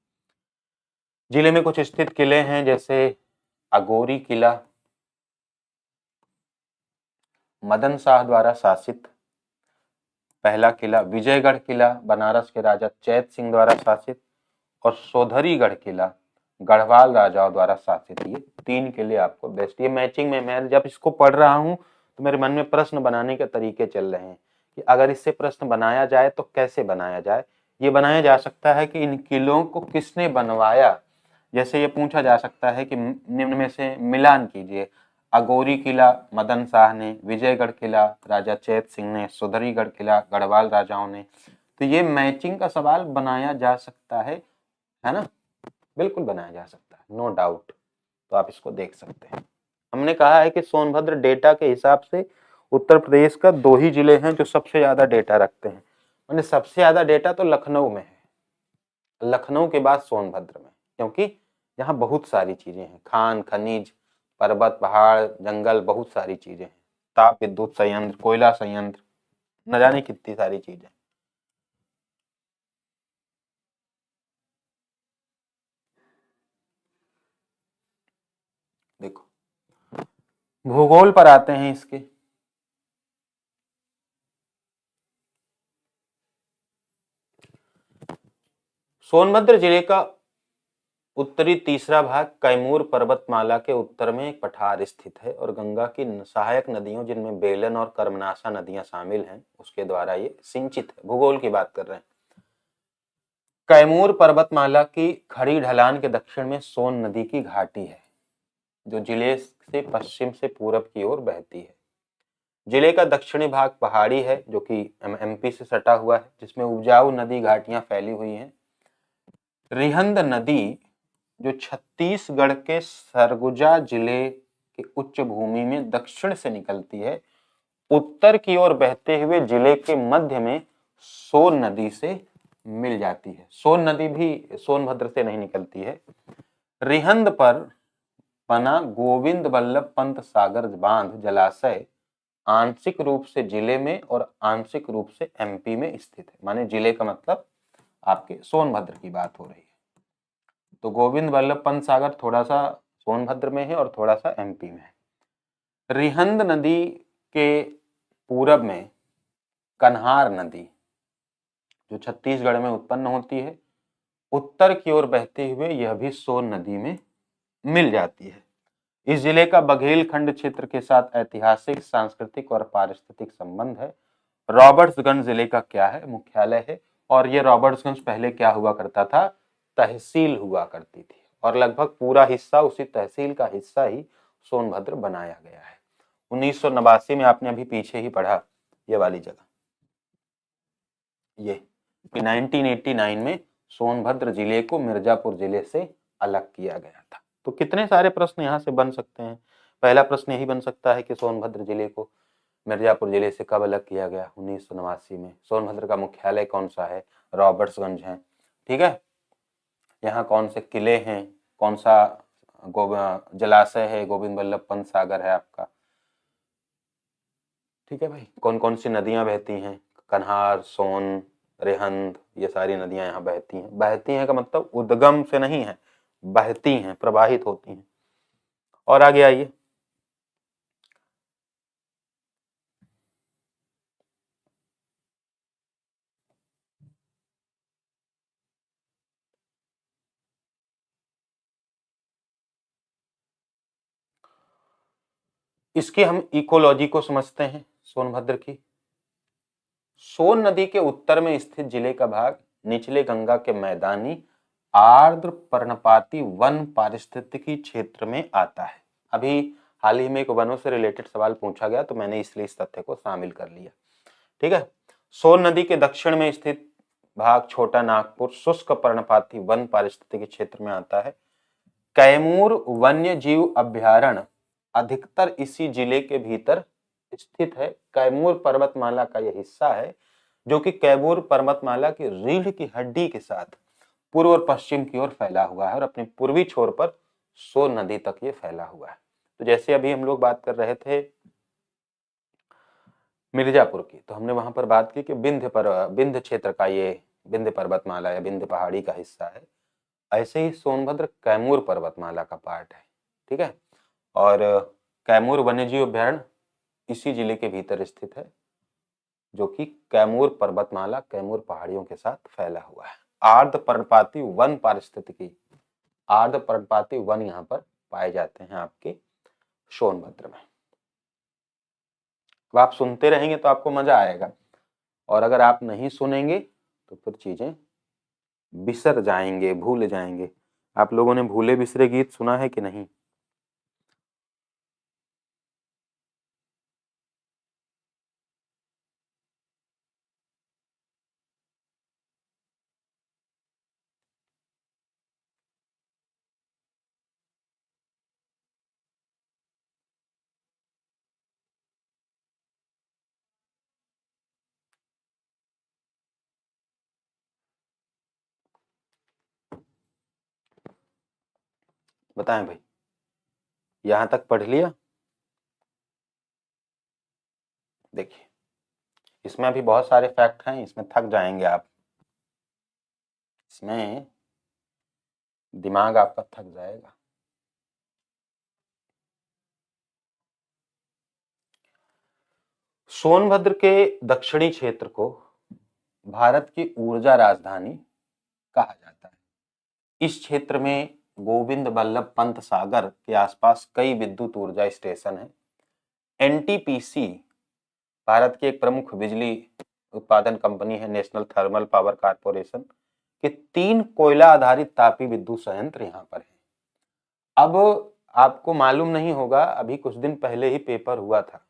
जिले में कुछ स्थित किले हैं, जैसे अगोरी किला मदन शाह द्वारा शासित पहला किला, विजयगढ़ किला बनारस के राजा चैत सिंह द्वारा शासित और सोधरीगढ़ किला गढ़वाल राजाओं द्वारा शासित। ये 3 किले आपको बेस्ट। ये मैचिंग में मैं जब इसको पढ़ रहा हूं तो मेरे मन में प्रश्न बनाने के तरीके चल रहे हैं कि अगर इससे प्रश्न बनाया जाए तो कैसे बनाया जाए। ये बनाया जा सकता है कि इन किलों को किसने बनवाया। जैसे ये पूछा जा सकता है कि निम्न में से मिलान कीजिए, अगोरी किला मदन शाह ने, विजयगढ़ किला राजा चैत सिंह ने, सुधरीगढ़ किला गढ़वाल राजाओं ने। तो ये मैचिंग का सवाल बनाया जा सकता है ना, बिल्कुल बनाया जा सकता है, नो डाउट। तो आप इसको देख सकते हैं। हमने कहा है कि सोनभद्र डेटा के हिसाब से उत्तर प्रदेश का 2 ही जिले हैं जो सबसे ज्यादा डेटा रखते हैं। मैंने सबसे ज्यादा डेटा तो लखनऊ में है, लखनऊ के बाद सोनभद्र में, क्योंकि यहाँ बहुत सारी चीजें हैं, खान खनिज पर्वत पहाड़ जंगल, बहुत सारी चीजें हैं, ताप विद्युत संयंत्र, कोयला संयंत्र, न जाने कितनी सारी चीजें। देखो भूगोल पर आते हैं इसके। सोनभद्र जिले का उत्तरी तीसरा भाग कैमूर पर्वतमाला के उत्तर में एक पठार स्थित है और गंगा की सहायक नदियों, जिनमें बेलन और कर्मनाशा नदियां शामिल हैं, उसके द्वारा ये सिंचित है। भूगोल की बात कर रहे हैं। कैमूर पर्वतमाला की खड़ी ढलान के दक्षिण में सोन नदी की घाटी है, जो जिले से पश्चिम से पूरब की ओर बहती है। जिले का दक्षिणी भाग पहाड़ी है, जो कि एमपी से सटा हुआ है, जिसमें उपजाऊ नदी घाटियां फैली हुई हैं। रिहंद नदी जो छत्तीसगढ़ के सरगुजा जिले के उच्च भूमि में दक्षिण से निकलती है, उत्तर की ओर बहते हुए जिले के मध्य में सोन नदी से मिल जाती है। सोन नदी भी सोनभद्र से नहीं निकलती है। रिहंद पर बना गोविंद बल्लभ पंत सागर बांध जलाशय आंशिक रूप से जिले में और आंशिक रूप से एमपी में स्थित है। माने जिले का मतलब आपके सोनभद्र की बात हो रही है। तो गोविंद बल्लभ पंत सागर थोड़ा सा सोनभद्र में है और थोड़ा सा एमपी में है। रिहंद नदी के पूरब में कन्हार नदी, जो छत्तीसगढ़ में उत्पन्न होती है, उत्तर की ओर बहते हुए यह भी सोन नदी में मिल जाती है। इस जिले का बघेल खंड क्षेत्र के साथ ऐतिहासिक, सांस्कृतिक और पारिस्थितिक संबंध है रॉबर्ट्सगंज जिले का क्या है, मुख्यालय है। और ये रॉबर्ट्सगंज पहले क्या हुआ करता था, तहसील हुआ करती थी, और लगभग पूरा हिस्सा उसी तहसील का हिस्सा ही सोनभद्र बनाया गया है। 1989 में आपने अभी पीछे ही पढ़ा ये वाली जगह, ये 1989 में सोनभद्र जिले को मिर्जापुर जिले से अलग किया गया था। तो कितने सारे प्रश्न यहाँ से बन सकते हैं। पहला प्रश्न यही बन सकता है कि सोनभद्र जिले को मिर्जापुर जिले से कब अलग किया गया, 1989 में। सोनभद्र का मुख्यालय कौन सा है, रॉबर्ट्सगंज है। ठीक है, यहाँ कौन से किले हैं, कौन सा जलाशय है, गोविंद बल्लभ पंत सागर है आपका। ठीक है भाई, कौन कौन सी नदियां बहती हैं, कन्हार, सोन, रेहंद, ये सारी नदियां यहाँ बहती हैं। बहती हैं का मतलब उद्गम से नहीं है, बहती हैं, प्रवाहित होती हैं। और आगे आइए, इसकी हम इकोलॉजी को समझते हैं सोनभद्र की। सोन नदी के उत्तर में स्थित जिले का भाग निचले गंगा के मैदानी आर्द्र पर्णपाती वन पारिस्थितिकी क्षेत्र में आता है। अभी हाल ही में एक वनों से रिलेटेड सवाल पूछा गया, तो मैंने इसलिए इस तथ्य को शामिल कर लिया। ठीक है, सोन नदी के दक्षिण में स्थित भाग छोटा नागपुर शुष्क पर्णपाती वन पारिस्थितिकी क्षेत्र में आता है। कैमूर वन्य जीव अभ्यारण्य अधिकतर इसी जिले के भीतर स्थित है। कैमूर पर्वतमाला का यह हिस्सा है जो कि कैमूर पर्वतमाला की रीढ़ की हड्डी के साथ पूर्व और पश्चिम की ओर फैला हुआ है, और अपने पूर्वी छोर पर सोन नदी तक ये फैला हुआ है। तो जैसे अभी हम लोग बात कर रहे थे मिर्जापुर की, तो हमने वहां पर बात की कि विंध्य क्षेत्र का ये विंध्य पर्वतमाला या विंध्य पहाड़ी का हिस्सा है। ऐसे ही सोनभद्र कैमूर पर्वतमाला का पार्ट है। ठीक है, और कैमूर वन्यजीव अभ्यारण्य इसी जिले के भीतर स्थित है, जो कि कैमूर पर्वतमाला कैमूर पहाड़ियों के साथ फैला हुआ है। आर्द्र पर्णपाती वन पारिस्थितिकी, आर्द्र पर्णपाती वन यहाँ पर पाए जाते हैं आपके सोनभद्र में। तो आप सुनते रहेंगे तो आपको मजा आएगा, और अगर आप नहीं सुनेंगे तो फिर चीजें बिसर जाएंगे, भूल जाएंगे। आप लोगों ने भूले बिसरे गीत सुना है कि नहीं। बताएं भाई, यहां तक पढ़ लिया। देखिए, इसमें अभी बहुत सारे फैक्ट हैं, इसमें थक जाएंगे आप, इसमें दिमाग आपका थक जाएगा। सोनभद्र के दक्षिणी क्षेत्र को भारत की ऊर्जा राजधानी कहा जाता है। इस क्षेत्र में गोविंद बल्लभ पंत सागर के आसपास कई विद्युत ऊर्जा स्टेशन हैं। एनटीपीसी भारत की एक प्रमुख बिजली उत्पादन कंपनी है, नेशनल थर्मल पावर कारपोरेशन के 3 कोयला आधारित तापी विद्युत संयंत्र यहाँ पर है। अब आपको मालूम नहीं होगा, अभी कुछ दिन पहले ही पेपर हुआ था,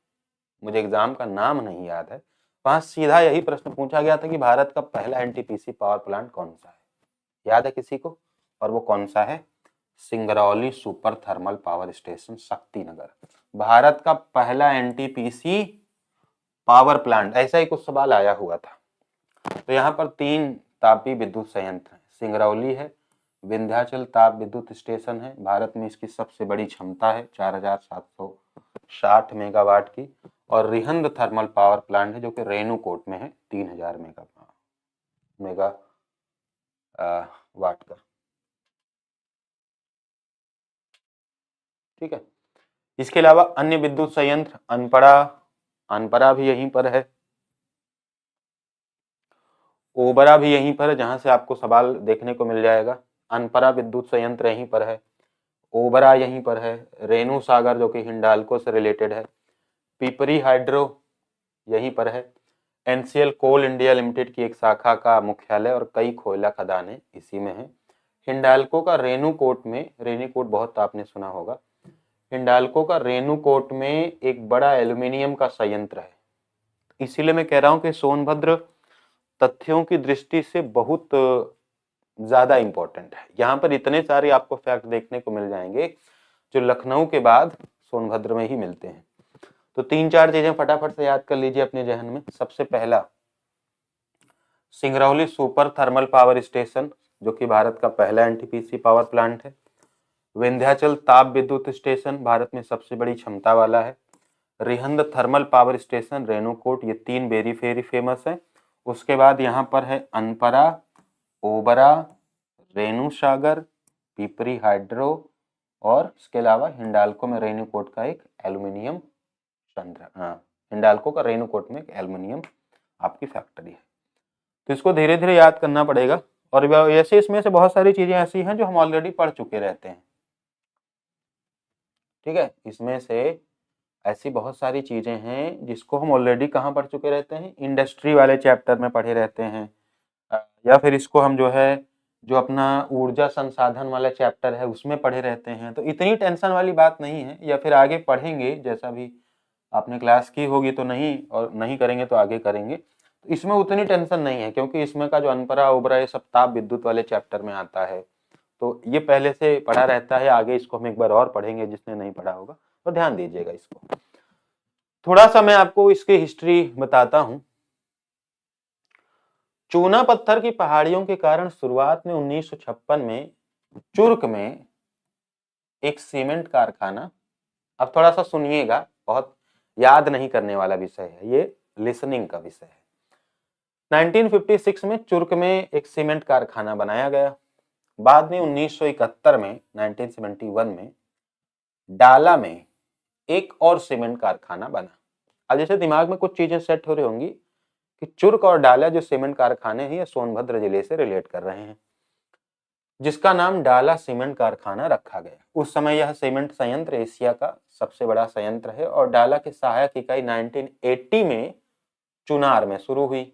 मुझे एग्जाम का नाम नहीं याद है, वहां सीधा यही प्रश्न पूछा गया था कि भारत का पहला एनटीपीसी पावर प्लांट कौन सा है। याद है किसी को? और वो कौन सा है? Singrauli super thermal power station, Shaktinagar. Bharat का पहला एनटीपीसी पावर प्लांट, ऐसा ही कुछ सवाल आया हुआ था। तो यहाँ पर 3 तापी विद्युत संयंत्र हैं। सिंगरौली है, विंध्याचल ताप विद्युत स्टेशन है, भारत में इसकी सबसे बड़ी क्षमता है 4760 मेगावाट की, और रिहंद थर्मल पावर प्लांट है जो कि रेणुकूट में है, 3000 मेगा वाट का। ठीक है, इसके अलावा अन्य विद्युत संयंत्र अनपरा भी यहीं पर है, ओबरा भी यहीं पर है, जहां से आपको सवाल देखने को मिल जाएगा। अनपरा विद्युत संयंत्र यहीं पर है, ओबरा यहीं पर है, रेणु सागर जो कि हिंडाल्को से रिलेटेड है, पिपरी हाइड्रो यहीं पर है, एनसीएल कोल इंडिया लिमिटेड की एक शाखा का मुख्यालय और कई कोयला खदानें इसी में है। हिंडाल्को का रेणुकूट में, रेणुकूट बहुत आपने सुना होगा, हिंडाल्को का रेणुकूट में एक बड़ा एल्यूमिनियम का संयंत्र है। इसीलिए मैं कह रहा हूं कि सोनभद्र तथ्यों की दृष्टि से बहुत ज्यादा इंपॉर्टेंट है। यहाँ पर इतने सारे आपको फैक्ट देखने को मिल जाएंगे जो लखनऊ के बाद सोनभद्र में ही मिलते हैं। तो 3-4 चीजें फटाफट से याद कर लीजिए अपने जहन में। सबसे पहला, Singrauli super thermal power station जो कि भारत का पहला एनटीपीसी पावर प्लांट है। विंध्याचल ताप विद्युत स्टेशन भारत में सबसे बड़ी क्षमता वाला है। Rihand thermal power station, Renukoot, ये 3 वेरी फेमस है। उसके बाद यहाँ पर है अनपरा, ओबरा, रेणु सागर, पिपरी हाइड्रो और इसके अलावा हिंडाल्को में रेणुकूट का एक एल्यूमिनियम हिंडाल्को का रेणुकूट में एक एल्यूमिनियम आपकी फैक्ट्री है। तो इसको धीरे धीरे याद करना पड़ेगा। और ऐसे इसमें से बहुत सारी चीजें ऐसी हैं जो हम ऑलरेडी पढ़ चुके रहते हैं, ठीक है। इसमें से ऐसी बहुत सारी चीजें हैं जिसको हम ऑलरेडी कहाँ पढ़ चुके रहते हैं, इंडस्ट्री वाले चैप्टर में पढ़े रहते हैं, या फिर इसको हम जो है जो अपना ऊर्जा संसाधन वाला चैप्टर है उसमें पढ़े रहते हैं। तो इतनी टेंशन वाली बात नहीं है, या फिर आगे पढ़ेंगे जैसा भी आपने क्लास की होगी तो नहीं, और नहीं करेंगे तो आगे करेंगे। तो इसमें उतनी टेंशन नहीं है क्योंकि इसमें का जो अनपरा ओबरा ये सब ताप विद्युत वाले चैप्टर में आता है, तो ये पहले से पढ़ा रहता है। आगे इसको हम एक बार और पढ़ेंगे जिसने नहीं पढ़ा होगा, तो ध्यान दीजिएगा इसको। थोड़ा सा मैं आपको इसकी हिस्ट्री बताता हूं। चूना पत्थर की पहाड़ियों के कारण शुरुआत में 1956 में चुर्क में एक सीमेंट कारखाना, अब थोड़ा सा सुनिएगा, बहुत याद नहीं करने वाला विषय है, ये लिसनिंग का विषय है। 1956 में चुर्क में एक सीमेंट कारखाना बनाया गया। बाद में 1971 में 1971 में डाला में एक और सीमेंट कारखाना बना। अब जैसे दिमाग में कुछ चीजें सेट हो रही होंगी कि चुर्क और डाला जो सीमेंट कारखाने हैं ये सोनभद्र जिले से रिलेट कर रहे हैं, जिसका नाम डाला सीमेंट कारखाना रखा गया। उस समय यह सीमेंट संयंत्र एशिया का सबसे बड़ा संयंत्र है और डाला की सहायक इकाई 1980 में चुनार में शुरू हुई।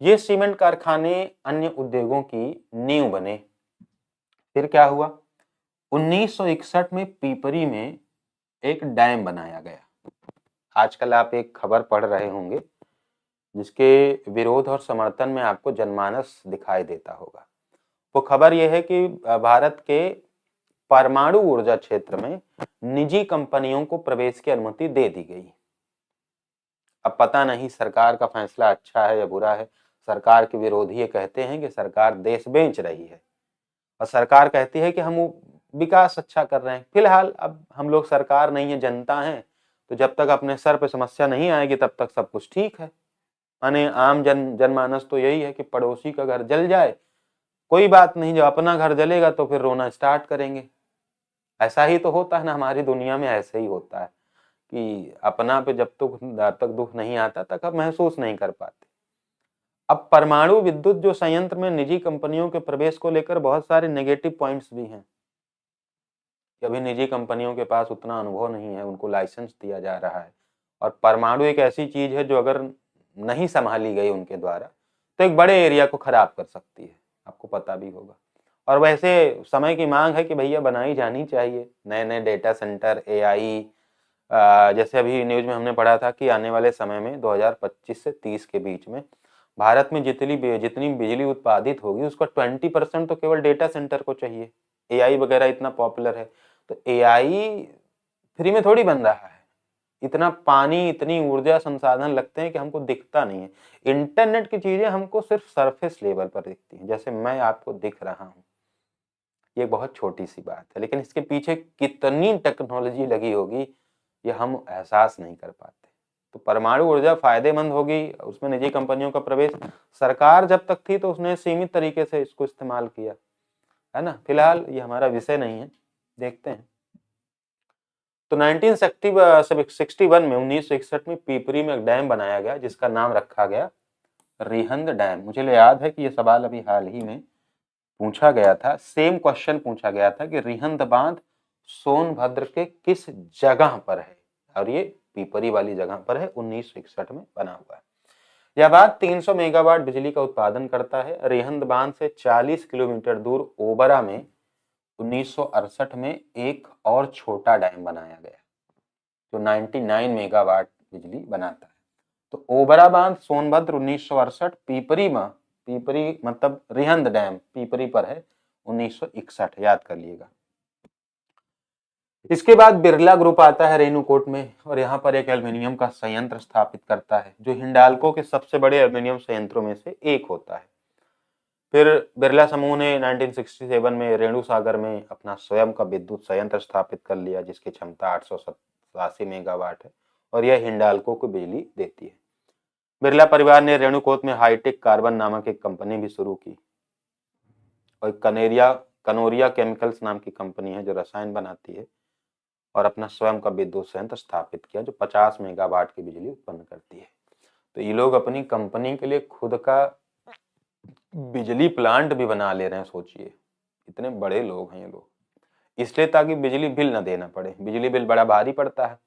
ये सीमेंट कारखाने अन्य उद्योगों की नींव बने। फिर क्या हुआ, 1961 में पीपरी में एक डैम बनाया गया। आजकल आप एक खबर पढ़ रहे होंगे जिसके विरोध और समर्थन में आपको जनमानस दिखाई देता होगा। वो खबर यह है कि भारत के परमाणु ऊर्जा क्षेत्र में निजी कंपनियों को प्रवेश की अनुमति दे दी गई। अब पता नहीं सरकार का फैसला अच्छा है या बुरा है। सरकार के विरोधी ये कहते हैं कि सरकार देश बेच रही है और सरकार कहती है कि हम विकास अच्छा कर रहे हैं। फिलहाल अब हम लोग सरकार नहीं है, जनता है, तो जब तक अपने सर पे समस्या नहीं आएगी तब तक सब कुछ ठीक है। माने आम जनमानस तो यही है कि पड़ोसी का घर जल जाए कोई बात नहीं, जब अपना घर जलेगा तो फिर रोना स्टार्ट करेंगे। ऐसा ही तो होता है ना, हमारी दुनिया में ऐसे ही होता है कि अपना पे जब तक दुख नहीं आता तक आप महसूस नहीं कर पाते। अब परमाणु विद्युत जो संयंत्र में निजी कंपनियों के प्रवेश को लेकर बहुत सारे नेगेटिव पॉइंट्स भी हैं। अभी निजी कंपनियों के पास उतना अनुभव नहीं है, उनको लाइसेंस दिया जा रहा है, और परमाणु एक ऐसी चीज है जो अगर नहीं संभाली गई उनके द्वारा तो एक बड़े एरिया को खराब कर सकती है, आपको पता भी होगा। और वैसे समय की मांग है कि भैया बनाई जानी चाहिए नए नए डेटा सेंटर, एआई। जैसे अभी न्यूज में हमने पढ़ा था कि आने वाले समय में 2025 से 30 के बीच में भारत में जितनी बिजली उत्पादित होगी उसका 20% तो केवल डेटा सेंटर को चाहिए। एआई वगैरह इतना पॉपुलर है, तो एआई फ्री में थोड़ी बन रहा है। इतना पानी, इतनी ऊर्जा संसाधन लगते हैं कि हमको दिखता नहीं है। इंटरनेट की चीजें हमको सिर्फ सरफेस लेवल पर दिखती हैं, जैसे मैं आपको दिख रहा हूँ, ये बहुत छोटी सी बात है, लेकिन इसके पीछे कितनी टेक्नोलॉजी लगी होगी ये हम एहसास नहीं कर पाते। तो परमाणु ऊर्जा फायदेमंद होगी, उसमें निजी कंपनियों का प्रवेश, सरकार जब तक थी तो उसने सीमित तरीके से इसको इस्तेमाल किया है ना। फिलहाल ये हमारा विषय नहीं है, देखते हैं। तो 1961 में 1961 में पीपरी में एक डैम बनाया गया जिसका नाम रखा गया रिहंद डैम। मुझे याद है कि ये सवाल अभी हाल ही में पूछा गया था, सेम क्वेश्चन पूछा गया था कि रिहंद बांध सोनभद्र के किस जगह पर है, और ये पीपरी वाली जगह पर है, 1961 में बना हुआ है। यह बांध 300 मेगावाट बिजली का उत्पादन करता है। रेहंद बांध से 40 किलोमीटर दूर ओबरा में 1968 में एक और छोटा डैम बनाया गया जो 99 मेगावाट बिजली बनाता है। तो ओबरा बांध सोनभद्र 1968, पीपरी मतलब रेहंद डैम पीपरी पर है 1961, याद कर लिएगा। इसके बाद बिरला ग्रुप आता है रेणुकूट में और यहाँ पर एक एल्युमिनियम का संयंत्र स्थापित करता है जो हिंडाल्को के सबसे बड़े एल्युमिनियम संयंत्रों में से एक होता है। फिर बिरला समूह ने 1967 में रेणु सागर में अपना स्वयं का विद्युत संयंत्र स्थापित कर लिया जिसकी क्षमता 887 मेगावाट है और यह हिंडाल्को को बिजली देती है। बिरला परिवार ने रेणुकूट में हाईटेक कार्बन नामक एक कंपनी भी शुरू की और कनोरिया केमिकल्स नाम की कंपनी है जो रसायन बनाती है और अपना स्वयं का विद्युत संयंत्र स्थापित किया जो 50 मेगावाट की बिजली उत्पन्न करती है। तो ये लोग अपनी कंपनी के लिए खुद का बिजली प्लांट भी बना ले रहे हैं। सोचिए इतने बड़े लोग हैं ये लोग, इसलिए ताकि बिजली बिल ना देना पड़े। बिजली बिल बड़ा भारी पड़ता है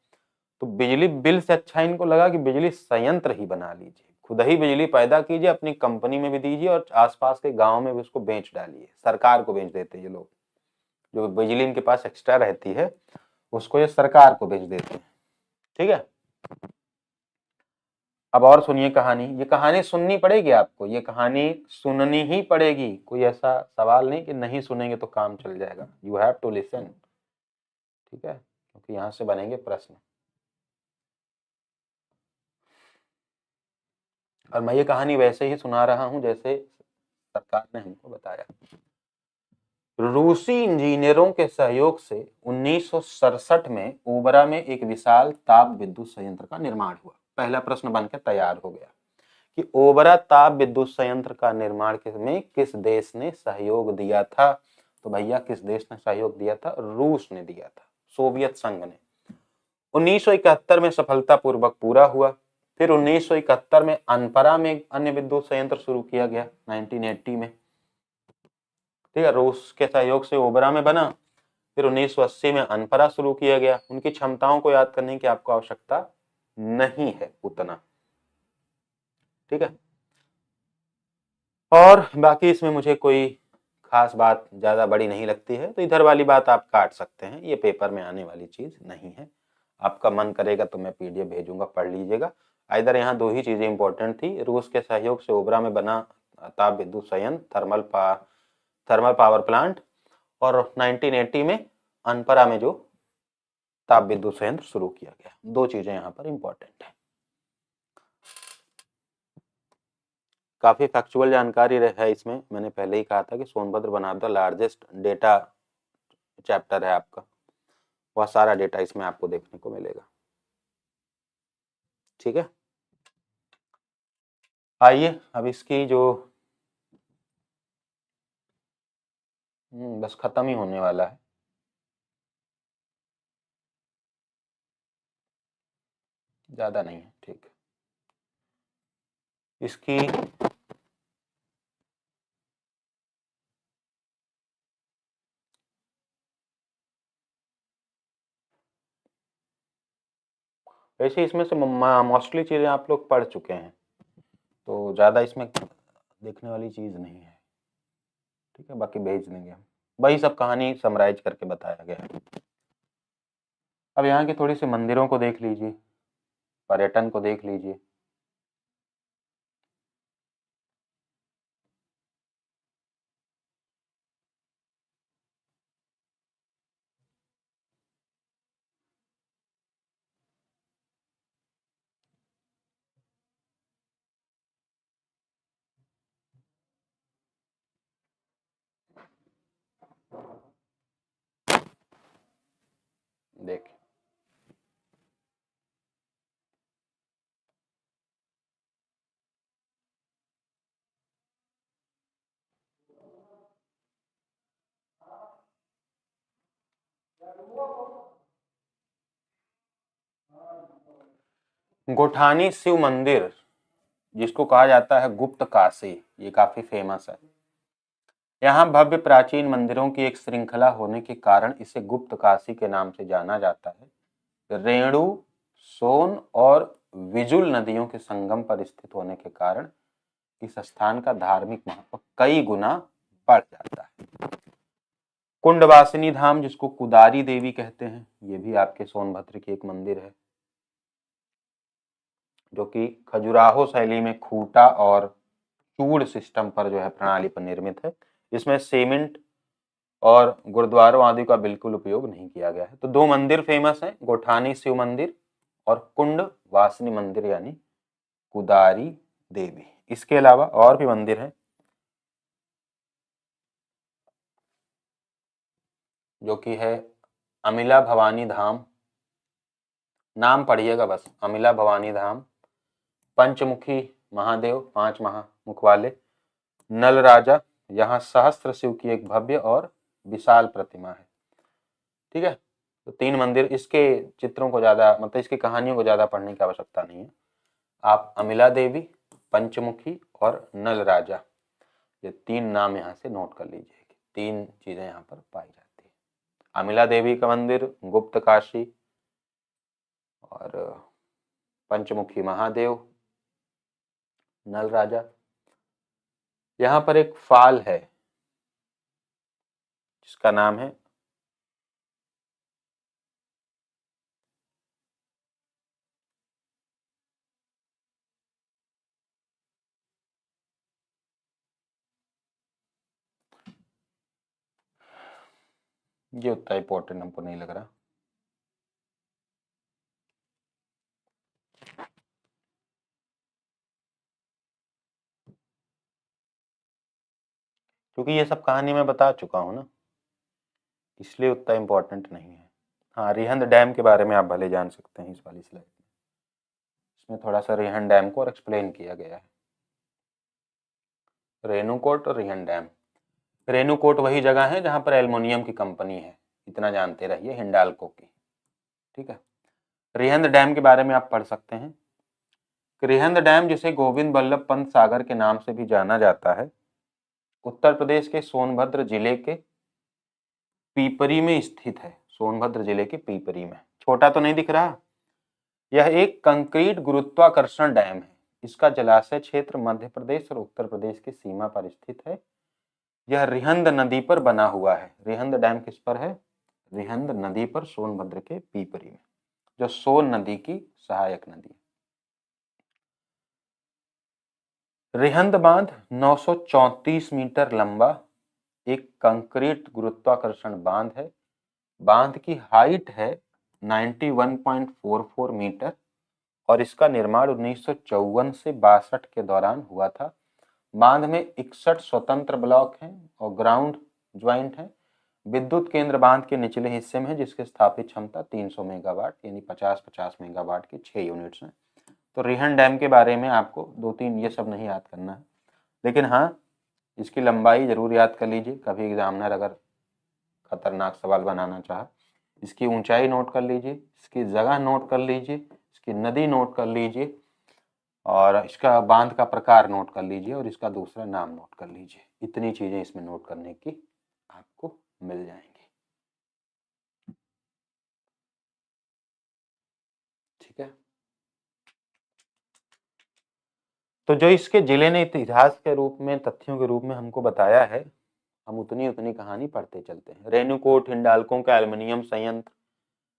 तो बिजली बिल से अच्छा इनको लगा कि बिजली संयंत्र ही बना लीजिए, खुद ही बिजली पैदा कीजिए, अपनी कंपनी में भी दीजिए और आसपास के गांव में भी उसको बेच डालिए। सरकार को बेच देते हैं ये लोग, जो बिजली इनके पास एक्स्ट्रा रहती है उसको ये सरकार को बेच देते हैं। ठीक है, अब और सुनिए कहानी। ये कहानी सुननी पड़ेगी आपको, ये कहानी सुननी ही पड़ेगी, कोई ऐसा सवाल नहीं कि नहीं सुनेंगे तो काम चल जाएगा। यू हैव टू लिसन, ठीक है, क्योंकि यहां से बनेंगे प्रश्न। और मैं ये कहानी वैसे ही सुना रहा हूं जैसे सरकार ने हमको बताया। रूसी इंजीनियरों के सहयोग से 1967 में ओबरा में एक विशाल ताप विद्युत संयंत्र का निर्माण हुआ। पहला प्रश्न बनकर तैयार हो गया कि ओबरा ताप विद्युत संयंत्र का निर्माण में किस देश ने सहयोग दिया था। तो भैया किस देश ने सहयोग दिया था? रूस ने दिया था, सोवियत संघ ने। 1971 में सफलतापूर्वक पूरा हुआ। फिर 1971 में अनपरा में अन्य विद्युत संयंत्र शुरू किया गया 1980 में। ठीक है, रूस के सहयोग से ओबरा में बना। फिर 1980 में अनपरा शुरू किया गया। उनकी क्षमताओं को याद करने की आपको आवश्यकता नहीं है उतना। ठीक है, और बाकी इसमें मुझे कोई खास बात ज्यादा बड़ी नहीं लगती है, तो इधर वाली बात आप काट सकते हैं, ये पेपर में आने वाली चीज नहीं है। आपका मन करेगा तो मैं पीडीएफ भेजूंगा, पढ़ लीजिएगा। इधर यहाँ दो ही चीजें इंपॉर्टेंट थी, रूस के सहयोग से ओबरा में बना ताप विद्युत संयंत्र थर्मल पावर प्लांट, और 1980 में अनपरा में जो ताप विद्युत संयंत्र शुरू किया गया। दो चीजें यहाँ पर इंपॉर्टेंट है। काफी फैक्चुअल जानकारी है इसमें। मैंने पहले ही कहा था कि Sonbhadra one of the largest data chapter है आपका, वह सारा डेटा इसमें आपको देखने को मिलेगा। ठीक है, आइए अब इसकी जो बस खत्म ही होने वाला है। ज्यादा नहीं है, ठीक है। इसकी वैसे इसमें से मोस्टली चीजें आप लोग पढ़ चुके हैं, तो ज्यादा इसमें देखने वाली चीज नहीं है। ठीक है, बाकी भेज देंगे हम, वही सब कहानी समराइज करके बताया गया है। अब यहाँ के थोड़ी सी मंदिरों को देख लीजिए, पर्यटन को देख लीजिए। देख, गोठानी शिव मंदिर जिसको कहा जाता है गुप्त काशी, ये काफी फेमस है। यहाँ भव्य प्राचीन मंदिरों की एक श्रृंखला होने के कारण इसे गुप्त काशी के नाम से जाना जाता है। रेणु, सोन और विजुल नदियों के संगम पर स्थित होने के कारण इस स्थान का धार्मिक महत्व कई गुना बढ़ जाता है। कुंडवासिनी धाम, जिसको कुदारी देवी कहते हैं, ये भी आपके सोनभद्र की एक मंदिर है, जो कि खजुराहो शैली में खूंटा और चूड़ सिस्टम पर जो है प्रणाली पर निर्मित है। इसमें सीमेंट और गुरुद्वारों आदि का बिल्कुल उपयोग नहीं किया गया है। तो दो मंदिर फेमस हैं, गोठानी शिव मंदिर और कुंड वासिनी मंदिर यानी कुदारी देवी। इसके अलावा और भी मंदिर हैं जो कि है अमिला भवानी धाम, नाम पढ़िएगा बस, अमिला भवानी धाम, पंचमुखी महादेव, 5 महामुख वाले, नल राजा, यहाँ सहस्त्र शिव की एक भव्य और विशाल प्रतिमा है। ठीक है, तो 3 मंदिर, इसके चित्रों को ज्यादा मतलब इसकी कहानियों को ज्यादा पढ़ने की आवश्यकता नहीं है। आप अमिला देवी, पंचमुखी और नल राजा, ये 3 नाम यहाँ से नोट कर लीजिए कि 3 चीजें यहाँ पर पाई जाती है। अमिला देवी का मंदिर गुप्त काशी, और पंचमुखी महादेव, नल राजा। यहाँ पर एक फाल है जिसका नाम है ये, उतना इंपॉर्टेंट हमको नहीं लग रहा। क्योंकि ये सब कहानी मैं बता चुका हूँ ना, इसलिए उतना इंपॉर्टेंट नहीं है। हाँ, रिहंद डैम के बारे में आप भले जान सकते हैं इस वाली स्लाइड में, इसमें थोड़ा सा रिहंद डैम को और एक्सप्लेन किया गया है। रेणुकूट और रिहंद डैम। रेणुकूट वही जगह है जहाँ पर एल्युमिनियम की कंपनी है, इतना जानते रहिए, हिंडाल्को की। ठीक है, रिहंद डैम के बारे में आप पढ़ सकते हैं। रिहंद डैम, जिसे गोविंद बल्लभ पंत सागर के नाम से भी जाना जाता है, उत्तर प्रदेश के सोनभद्र जिले के पीपरी में स्थित है। सोनभद्र जिले के पीपरी में, छोटा तो नहीं दिख रहा, यह एक कंक्रीट गुरुत्वाकर्षण डैम है। इसका जलाशय क्षेत्र मध्य प्रदेश और उत्तर प्रदेश की सीमा पर स्थित है। यह रिहंद नदी पर बना हुआ है। रिहंद डैम किस पर है? रिहंद नदी पर, सोनभद्र के पीपरी में, जो सोन नदी की सहायक नदी है। रिहंद बांध 934 मीटर लंबा एक कंक्रीट गुरुत्वाकर्षण बांध है। बांध की हाइट है 91.44 मीटर और इसका निर्माण 1954 से 62 के दौरान हुआ था। बांध में 61 स्वतंत्र ब्लॉक हैं और ग्राउंड ज्वाइंट है। विद्युत केंद्र बांध के निचले हिस्से में है, जिसकी स्थापित क्षमता 300 मेगावाट यानी 50-50 मेगावाट की 6 यूनिट्स हैं। तो रिहंद डैम के बारे में आपको 2-3 ये सब नहीं याद करना है, लेकिन हाँ, इसकी लंबाई जरूर याद कर लीजिए, कभी एग्जामिनर अगर खतरनाक सवाल बनाना चाहे। इसकी ऊंचाई नोट कर लीजिए, इसकी जगह नोट कर लीजिए, इसकी नदी नोट कर लीजिए, और इसका बांध का प्रकार नोट कर लीजिए, और इसका दूसरा नाम नोट कर लीजिए। इतनी चीजें इसमें नोट करने की आपको मिल जाएंगी। ठीक है, तो जो इसके जिले ने इतिहास के रूप में, तथ्यों के रूप में हमको बताया है, हम उतनी उतनी कहानी पढ़ते चलते हैं। रेणुकूट, हिंडाल्को का एल्युमिनियम संयंत्र,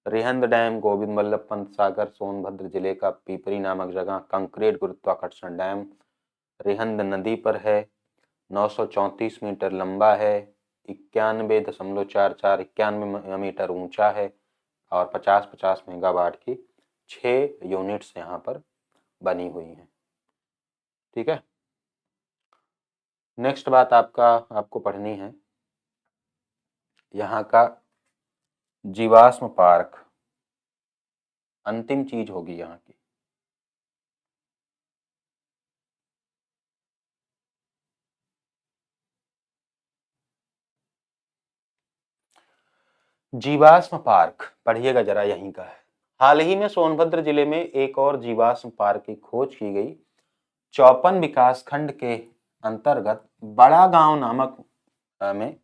रिहंद डैम गोविंद बल्लभ पंत सागर सोनभद्र जिले का पीपरी नामक जगह कंक्रीट गुरुत्वाकर्षण डैम रिहंद नदी पर है, 934 मीटर लंबा है, 91.44 मीटर ऊंचा है और 50-50 मेगावाट की 6 यूनिट्स यहाँ पर बनी हुई हैं। ठीक है, नेक्स्ट बात आपको पढ़नी है यहाँ का जीवाश्म पार्क, अंतिम चीज होगी यहाँ की। जीवाश्म पार्क पढ़िएगा जरा, यहीं का है। हाल ही में सोनभद्र जिले में एक और जीवाश्म पार्क की खोज की गई। 54 विकासखंड के अंतर्गत बड़ा गांव नामक में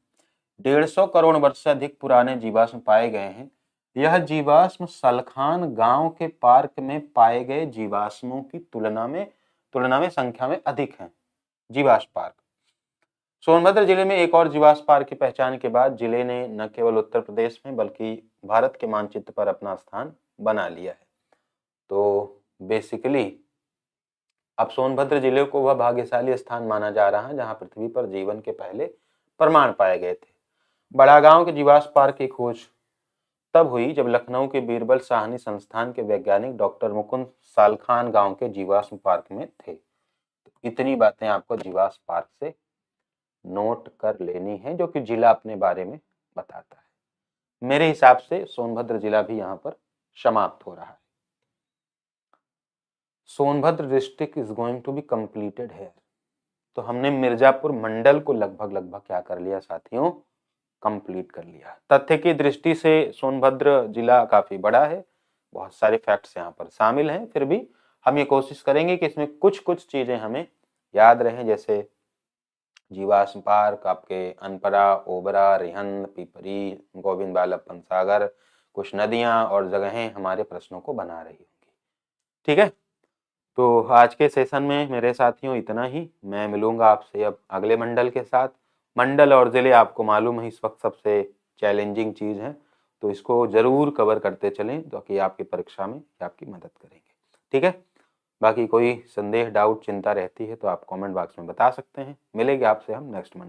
150 करोड़ वर्ष से अधिक पुराने जीवाश्म पाए गए हैं। यह जीवाश्म सलखान गांव के पार्क में पाए गए जीवाश्मों की तुलना में संख्या में अधिक हैं। जीवाश्म पार्क। सोनभद्र जिले में एक और जीवाश्म पार्क की पहचान के बाद जिले ने न केवल उत्तर प्रदेश में बल्कि भारत के मानचित्र पर अपना स्थान बना लिया है। तो बेसिकली अब सोनभद्र जिले को वह भाग्यशाली स्थान माना जा रहा है जहां पृथ्वी पर जीवन के पहले प्रमाण पाए गए थे। बड़ागांव के जीवाश्म पार्क की खोज तब हुई जब लखनऊ के बीरबल साहनी संस्थान के वैज्ञानिक डॉक्टर मुकुंद सालखान गांव के जीवाश्म पार्क में थे। तो इतनी बातें आपको जीवाश्म पार्क से नोट कर लेनी है, जो कि जिला अपने बारे में बताता है। मेरे हिसाब से सोनभद्र जिला भी यहाँ पर समाप्त हो रहा है। Sonbhadra district is going to be completed है। तो हमने मिर्जापुर मंडल को लगभग क्या कर लिया साथियों, कंप्लीट कर लिया। तथ्य की दृष्टि से सोनभद्र जिला काफी बड़ा है, बहुत सारे फैक्ट्स यहाँ पर शामिल हैं, फिर भी हम ये कोशिश करेंगे कि इसमें कुछ कुछ चीजें हमें याद रहें, जैसे जीवाश्म पार्क, आपके अनपरा, ओबरा, रिहंद, पिपरी, गोविंद बालक सागर, कुछ नदियां और जगहें हमारे प्रश्नों को बना रही होंगी। ठीक है, तो आज के सेशन में मेरे साथियों इतना ही। मैं मिलूंगा आपसे अब अगले मंडल के साथ। मंडल और जिले आपको मालूम है इस वक्त सबसे चैलेंजिंग चीज़ है, तो इसको जरूर कवर करते चलें ताकि आपकी परीक्षा में आपकी मदद करेंगे। ठीक है, बाकी कोई संदेह, डाउट, चिंता रहती है तो आप कमेंट बॉक्स में बता सकते हैं। मिलेंगे आपसे हम नेक्स्ट मंडल।